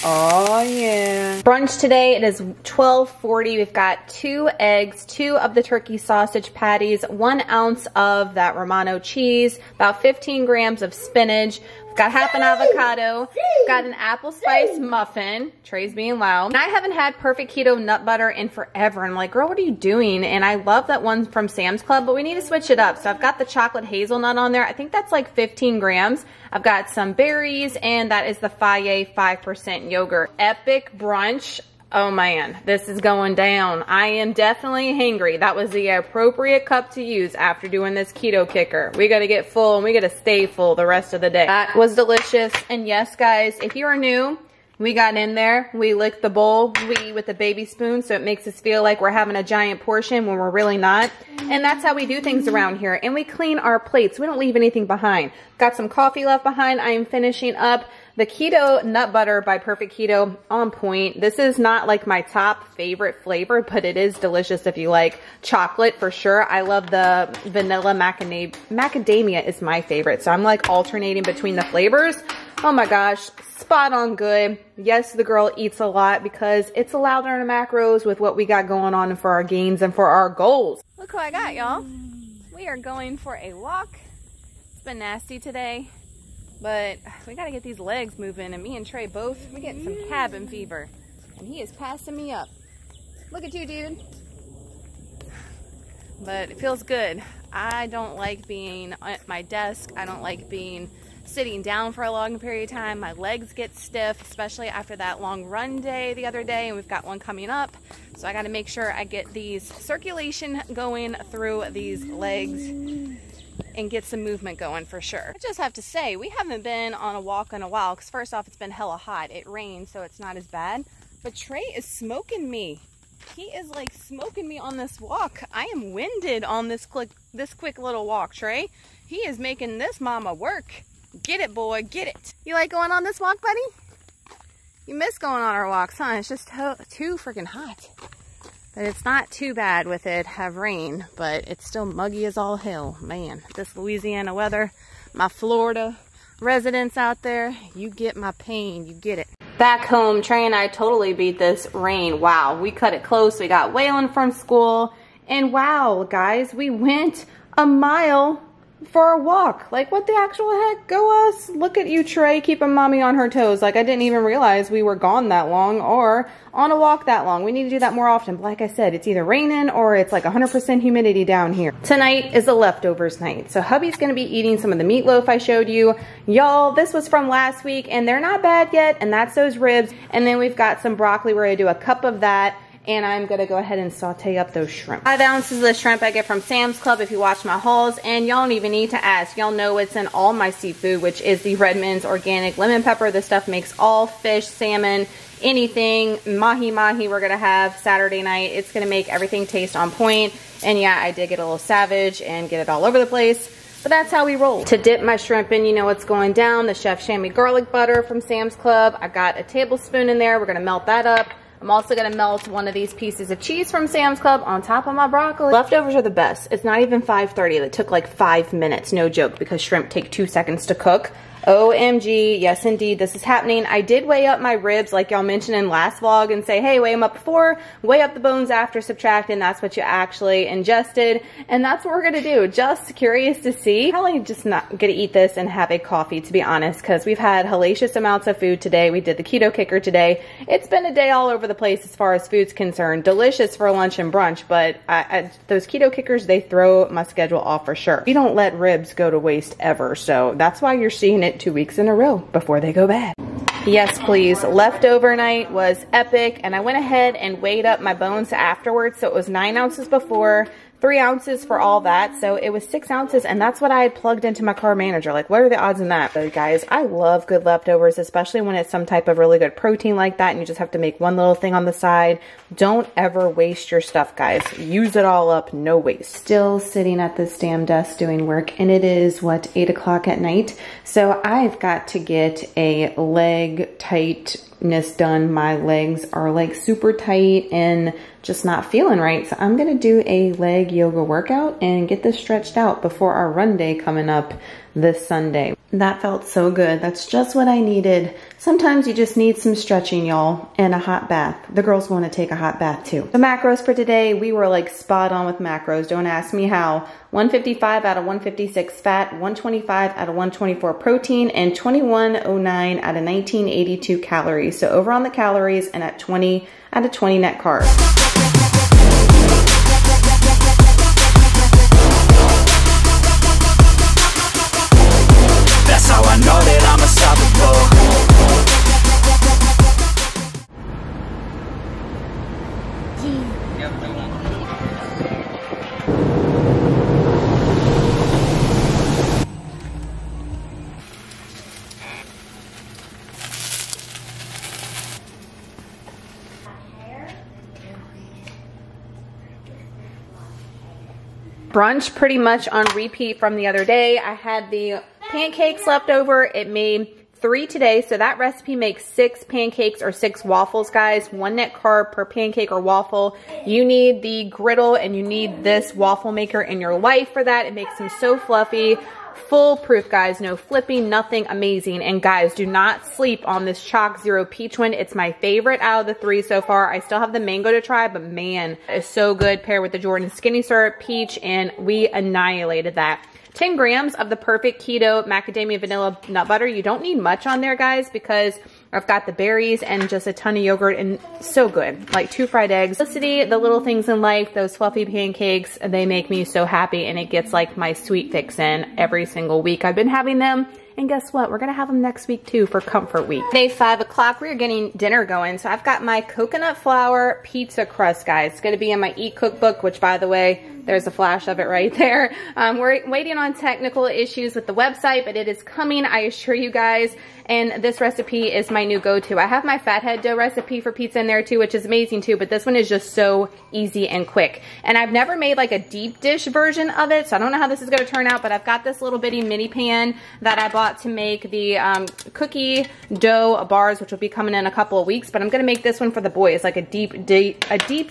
Oh yeah. Brunch today, it is 12:40. We've got 2 eggs, 2 of the turkey sausage patties, 1 ounce of that Romano cheese, about 15 grams of spinach. We've got half an avocado. We've got an apple spice muffin. Trey's being loud. And I haven't had perfect keto nut butter in forever. I'm like, girl, what are you doing? And I love that one from Sam's Club, but we need to switch it up. So I've got the chocolate hazelnut on there. I think that's like 15 grams. I've got some berries, and that is the Faye 5% yogurt. Epic brunch. Oh man, this is going down. I am definitely hangry. That was the appropriate cup to use after doing this keto kicker. We gotta get full, and we gotta stay full the rest of the day. That was delicious. And yes, guys, if you are new, we got in there, we licked the bowl, we eat with the baby spoon, so it makes us feel like we're having a giant portion when we're really not. And that's how we do things around here. And we clean our plates. We don't leave anything behind. Got some coffee left behind. I am finishing up the keto nut butter by Perfect Keto, on point. This is not like my top favorite flavor, but it is delicious if you like chocolate for sure. I love the vanilla macadamia is my favorite. So I'm like alternating between the flavors. Oh my gosh, spot on good. Yes, the girl eats a lot because it's allowed in our macros with what we got going on for our gains and for our goals. Look who I got, y'all. We are going for a walk. It's been nasty today, but we got to get these legs moving, and me and Trey both, we getting some cabin fever. And he is passing me up. Look at you, dude. But it feels good. I don't like being at my desk. I don't like being sitting down for a long period of time. My legs get stiff, especially after that long run day the other day, and we've got one coming up. So I got to make sure I get these circulation going through these legs and get some movement going for sure. I just have to say, we haven't been on a walk in a while because first off, it's been hella hot. It rained, so it's not as bad. But Trey is smoking me. He is like smoking me on this walk. I am winded on this quick little walk, Trey. He is making this mama work. Get it, boy, get it. You like going on this walk, buddy? You miss going on our walks, huh? It's just too freaking hot. But it's not too bad with it have rain, but it's still muggy as all hell. Man, this Louisiana weather, my Florida residents out there, you get my pain, you get it. Back home, Trey and I totally beat this rain. Wow, we cut it close. We got Waylon from school. And wow, guys, we went a mile for a walk. Like, what the actual heck? Go us. Look at you, Trey, keeping mommy on her toes. Like, I didn't even realize we were gone that long or on a walk that long. We need to do that more often. But like I said, it's either raining or it's like 100% humidity down here. Tonight is the leftovers night. So hubby's going to be eating some of the meatloaf I showed you. Y'all, this was from last week and they're not bad yet. And that's those ribs. And then we've got some broccoli. We're going to do a cup of that. And I'm gonna go ahead and saute up those shrimp. 5 ounces of the shrimp I get from Sam's Club if you watch my hauls. And y'all don't even need to ask. Y'all know it's in all my seafood, which is the Redmond's organic lemon pepper. This stuff makes all fish, salmon, anything, mahi we're gonna have Saturday night. It's gonna make everything taste on point. And yeah, I did get a little savage and get it all over the place. But that's how we roll. To dip my shrimp in, you know what's going down. The Chef Chamois garlic butter from Sam's Club. I got a tablespoon in there. We're gonna melt that up. I'm also gonna melt one of these pieces of cheese from Sam's Club on top of my broccoli. Leftovers are the best. It's not even 5:30. That took like 5 minutes, no joke, because shrimp take 2 seconds to cook. OMG, yes indeed, this is happening. I did weigh up my ribs like y'all mentioned in last vlog and say, hey, weigh them up before, weigh up the bones after, subtract, and that's what you actually ingested. And that's what we're gonna do. Just curious to see. Probably just not gonna eat this and have a coffee, to be honest, because we've had hellacious amounts of food today. We did the keto kicker today. It's been a day all over the place as far as food's concerned. Delicious for lunch and brunch, but those keto kickers, they throw my schedule off for sure. We don't let ribs go to waste ever, so that's why you're seeing it 2 weeks in a row before they go bad. Yes, please. Leftover night was epic, and I went ahead and weighed up my bones afterwards, so it was 9 ounces before, 3 ounces for all that, so it was 6 ounces, and that's what I had plugged into my car manager. Like, what are the odds in that? But guys, I love good leftovers, especially when it's some type of really good protein like that, and you just have to make one little thing on the side. Don't ever waste your stuff, guys. Use it all up, no waste. Still sitting at this damn desk doing work, and it is, what, 8 o'clock at night? So I've got to get a leg tightness done. My legs are like super tight and just not feeling right. So I'm gonna do a leg yoga workout and get this stretched out before our run day coming up this Sunday. That felt so good. That's just what I needed. Sometimes you just need some stretching, y'all, and a hot bath. The girls want to take a hot bath too. The macros for today, we were like spot on with macros. Don't ask me how. 155 out of 156 fat, 125 out of 124 protein, and 2109 out of 1982 calories. So over on the calories and at 20 out of 20 net carbs. That's how I know that I'm unstoppable. Brunch pretty much on repeat from the other day. I had the pancakes left over. It made 3 today, so that recipe makes 6 pancakes or 6 waffles, guys. 1 net carb per pancake or waffle. You need the griddle and you need this waffle maker in your life for that. It makes them so fluffy. Foolproof, guys. No flipping, nothing. Amazing. And guys, do not sleep on this Chalk Zero Peach one. It's my favorite out of the 3 so far. I still have the mango to try, but man, it's so good paired with the Jordan Skinny Syrup Peach, and we annihilated that. 10 grams of the perfect keto macadamia vanilla nut butter. You don't need much on there, guys, because I've got the berries and just a ton of yogurt, and so good. Like 2 fried eggs. Simplicity, the little things in life, those fluffy pancakes, they make me so happy, and it gets like my sweet fix in every single week. I've been having them. And guess what? We're gonna have them next week too for comfort week. Today, 5 o'clock, we're getting dinner going. So I've got my coconut flour pizza crust, guys. It's gonna be in my e-cookbook, which, by the way, there's a flash of it right there. We're waiting on technical issues with the website, but it is coming, I assure you guys. And this recipe is my new go-to. I have my fathead dough recipe for pizza in there too, which is amazing too, but this one is just so easy and quick. And I've never made like a deep dish version of it, so I don't know how this is gonna turn out, but I've got this little bitty mini pan that I bought to make the cookie dough bars, which will be coming in a couple of weeks, but I'm gonna make this one for the boys, like a deep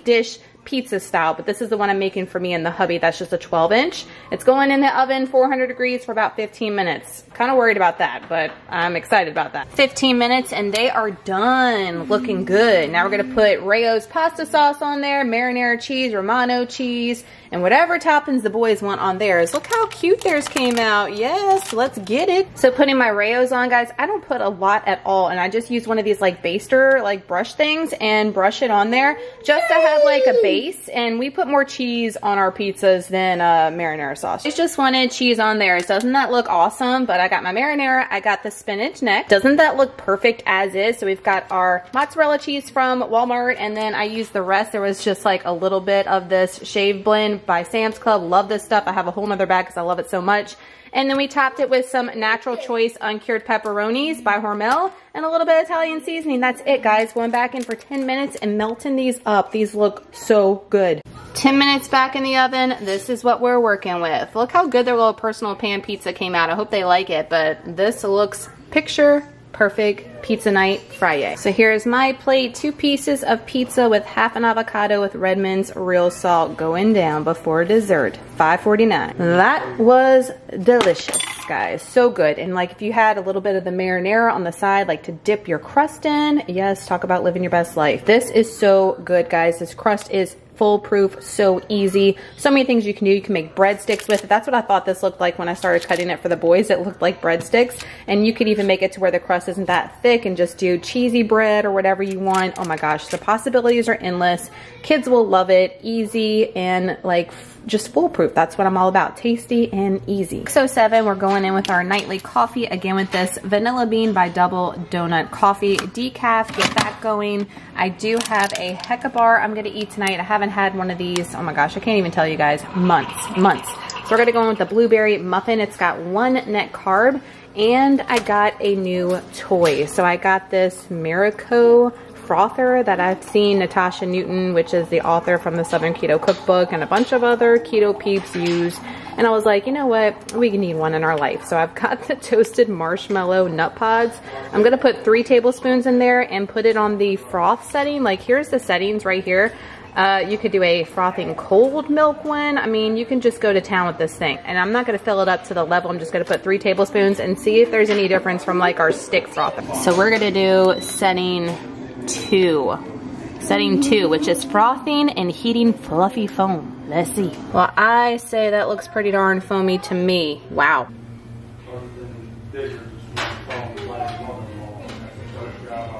dish pizza style, but this is the one I'm making for me and the hubby. That's just a 12-inch. It's going in the oven 400 degrees for about 15 minutes. Kind of worried about that, but I'm excited about that. 15 minutes and they are done. Looking good. Now we're gonna put Rayo's pasta sauce on there, marinara cheese, Romano cheese, and whatever toppings the boys want on theirs. Look how cute theirs came out. Yes, let's get it. So putting my Rayo's on, guys, I don't put a lot at all, and I just use one of these like baster, like brush things, and brush it on there just to have like a base. And we put more cheese on our pizzas than marinara sauce. I just wanted cheese on theirs. Doesn't that look awesome? But I got my marinara, I got the spinach neck. Doesn't that look perfect as is? So we've got our mozzarella cheese from Walmart, and then I used the rest. There was just like a little bit of this shave blend by Sam's Club. Love this stuff. I have a whole nother bag because I love it so much. And then we topped it with some Natural Choice uncured pepperonis by Hormel and a little bit of Italian seasoning. That's it, guys. Going back in for 10 minutes and melting these up. These look so good. 10 minutes back in the oven. This is what we're working with. Look how good their little personal pan pizza came out. I hope they like it, but this looks picture perfect pizza night Friday. So here's my plate. 2 pieces of pizza with half an avocado with Redmond's real salt going down before dessert. $5.49. That was delicious, guys. So good. And like if you had a little bit of the marinara on the side, like to dip your crust in. Yes, talk about living your best life. This is so good, guys. This crust is foolproof, so easy. So many things you can do. You can make breadsticks with it. That's what I thought this looked like when I started cutting it for the boys. It looked like breadsticks. And you could even make it to where the crust isn't that thick and just do cheesy bread or whatever you want. Oh my gosh, the possibilities are endless. Kids will love it. Easy and like just foolproof. That's what I'm all about. Tasty and easy. 6:07, we're going in with our nightly coffee again with this Vanilla Bean by Double Donut Coffee decaf. Get that going. I do have a Hecka bar I'm gonna eat tonight. I haven't had one of these, oh my gosh, I can't even tell you guys, months. So we're gonna go in with the blueberry muffin. It's got 1 net carb, and I got a new toy. So I got this Miracle frother that I've seen Natasha Newton, which is the author from the Southern Keto Cookbook, and a bunch of other keto peeps use. And I was like, you know what? We need one in our life. So I've got the toasted marshmallow nut pods. I'm gonna put 3 tablespoons in there and put it on the froth setting. Like here's the settings right here. You could do a frothing cold milk one. I mean, you can just go to town with this thing. And I'm not gonna fill it up to the level. I'm just gonna put 3 tablespoons and see if there's any difference from like our stick frother. So we're gonna do setting 2. Setting 2, which is frothing and heating fluffy foam. Let's see. Well, I say that looks pretty darn foamy to me. Wow.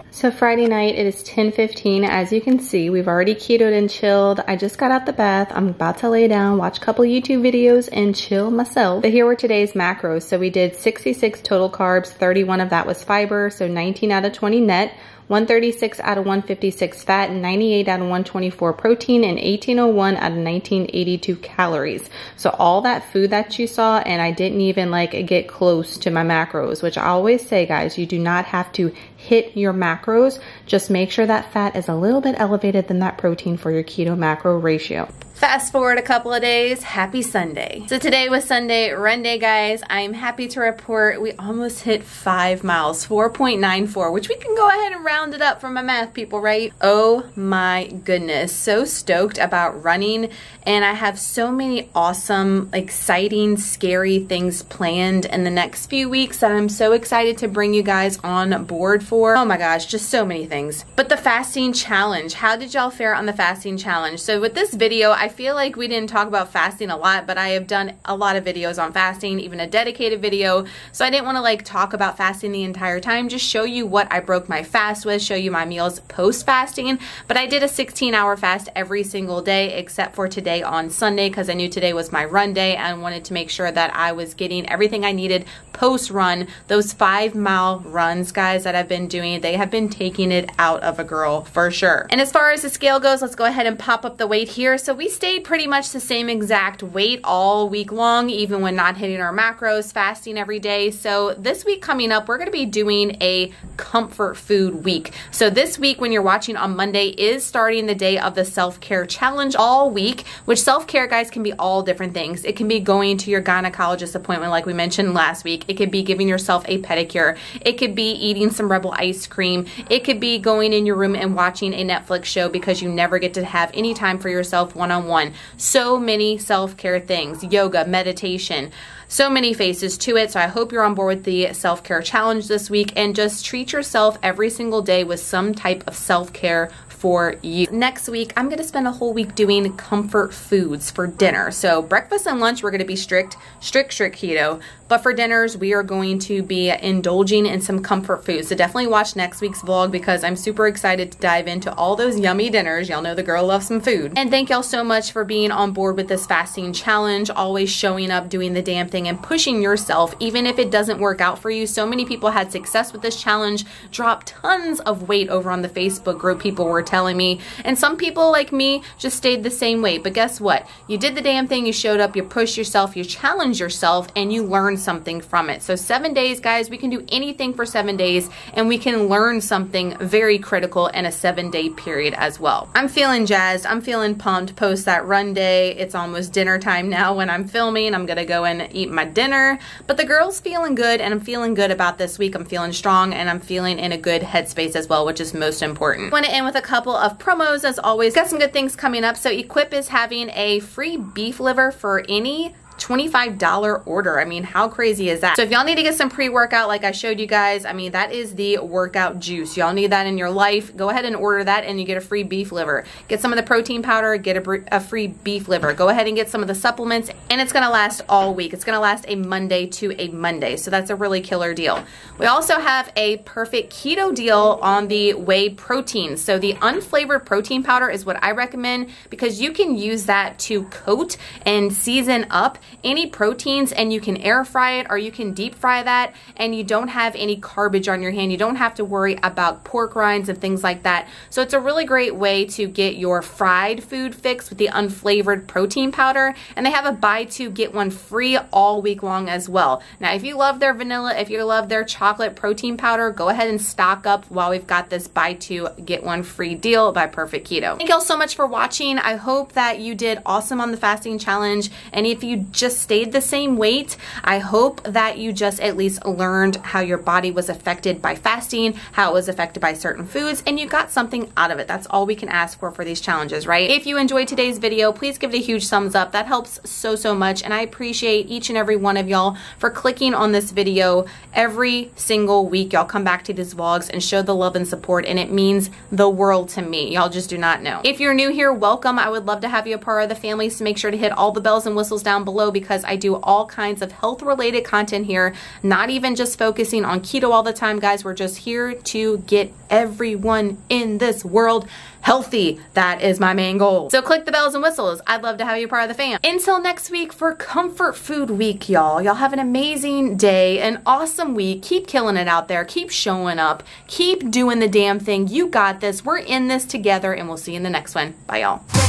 So Friday night, it is 10:15. As you can see, we've already ketoed and chilled. I just got out the bath. I'm about to lay down, watch a couple YouTube videos, and chill myself. But here were today's macros. So we did 66 total carbs, 31 of that was fiber, so 19 out of 20 net. 136 out of 156 fat, and 98 out of 124 protein, and 1801 out of 1982 calories. So all that food that you saw, and I didn't even like get close to my macros, which I always say, guys, you do not have to hit your macros. Just make sure that fat is a little bit elevated than that protein for your keto macro ratio. Fast forward a couple of days, happy Sunday. So today was Sunday run day, guys. I'm happy to report we almost hit 5 miles, 4.94, which we can go ahead and round it up for my math people, right? Oh my goodness, so stoked about running, and I have so many awesome, exciting, scary things planned in the next few weeks that I'm so excited to bring you guys on board for. Oh my gosh, just so many things. But the fasting challenge, how did y'all fare on the fasting challenge? So with this video, I feel like we didn't talk about fasting a lot, but I have done a lot of videos on fasting, even a dedicated video. So I didn't want to like talk about fasting the entire time, just show you what I broke my fast with, show you my meals post fasting. But I did a 16-hour fast every single day except for today on Sunday, because I knew today was my run day and wanted to make sure that I was getting everything I needed post run. Those 5-mile runs, guys, that I've been doing, they have been taking it out of a girl for sure. And as far as the scale goes, let's go ahead and pop up the weight here. So we stayed pretty much the same exact weight all week long, even when not hitting our macros, fasting every day. So this week coming up, we're going to be doing a comfort food week. So this week, when you're watching on Monday, is starting the day of the self-care challenge all week, which self-care, guys, can be all different things. It can be going to your gynecologist appointment like we mentioned last week. It could be giving yourself a pedicure. It could be eating some Rebel ice cream. It could be going in your room and watching a Netflix show because you never get to have any time for yourself one-on-one. So many self-care things, yoga, meditation, so many faces to it. So I hope you're on board with the self-care challenge this week, and just treat yourself every single day with some type of self-care for you. Next week, I'm gonna spend a whole week doing comfort foods for dinner. So breakfast and lunch, we're gonna be strict keto. But for dinners, we are going to be indulging in some comfort foods. So definitely watch next week's vlog, because I'm super excited to dive into all those yummy dinners. Y'all know the girl loves some food. And thank y'all so much for being on board with this fasting challenge, always showing up, doing the damn thing, and pushing yourself, even if it doesn't work out for you. So many people had success with this challenge, dropped tons of weight over on the Facebook group, people were telling me. And some people like me just stayed the same weight. But guess what? You did the damn thing, you showed up, you pushed yourself, you challenged yourself, and you learned something from it. So 7 days, guys, we can do anything for 7 days, and we can learn something very critical in a 7-day period as well. I'm feeling jazzed. I'm feeling pumped post that run day. It's almost dinner time now when I'm filming. I'm gonna go and eat my dinner, but the girl's feeling good, and I'm feeling good about this week. I'm feeling strong, and I'm feeling in a good headspace as well, which is most important. I want to end with a couple of promos as always. Got some good things coming up. So Equip is having a free beef liver for any $25 order. I mean, how crazy is that? So if y'all need to get some pre-workout like I showed you guys, I mean, that is the workout juice. Y'all need that in your life. Go ahead and order that, and you get a free beef liver. Get some of the protein powder, get a free beef liver. Go ahead and get some of the supplements, and it's gonna last all week. It's gonna last a Monday to a Monday. So that's a really killer deal. We also have a perfect keto deal on the whey protein. So the unflavored protein powder is what I recommend, because you can use that to coat and season up any proteins, and you can air fry it or you can deep fry that, and you don't have any garbage on your hand. You don't have to worry about pork rinds and things like that. So it's a really great way to get your fried food fix with the unflavored protein powder, and they have a buy two get one free all week long as well. Now if you love their vanilla, if you love their chocolate protein powder, go ahead and stock up while we've got this buy two get one free deal by Perfect Keto. Thank y'all so much for watching. I hope that you did awesome on the fasting challenge, and if you just stayed the same weight, I hope that you just at least learned how your body was affected by fasting, how it was affected by certain foods, and you got something out of it. That's all we can ask for these challenges, right? If you enjoyed today's video, please give it a huge thumbs up. That helps so much, and I appreciate each and every one of y'all for clicking on this video every single week. Y'all come back to these vlogs and show the love and support, and it means the world to me. Y'all just do not know. If you're new here, welcome. I would love to have you a part of the family, so make sure to hit all the bells and whistles down below, because I do all kinds of health related content here, not even just focusing on keto all the time, guys. We're just here to get everyone in this world healthy. That is my main goal. So click the bells and whistles. I'd love to have you part of the fam. Until next week for Comfort Food Week, y'all. Y'all have an amazing day, an awesome week. Keep killing it out there. Keep showing up. Keep doing the damn thing. You got this. We're in this together, and we'll see you in the next one. Bye, y'all.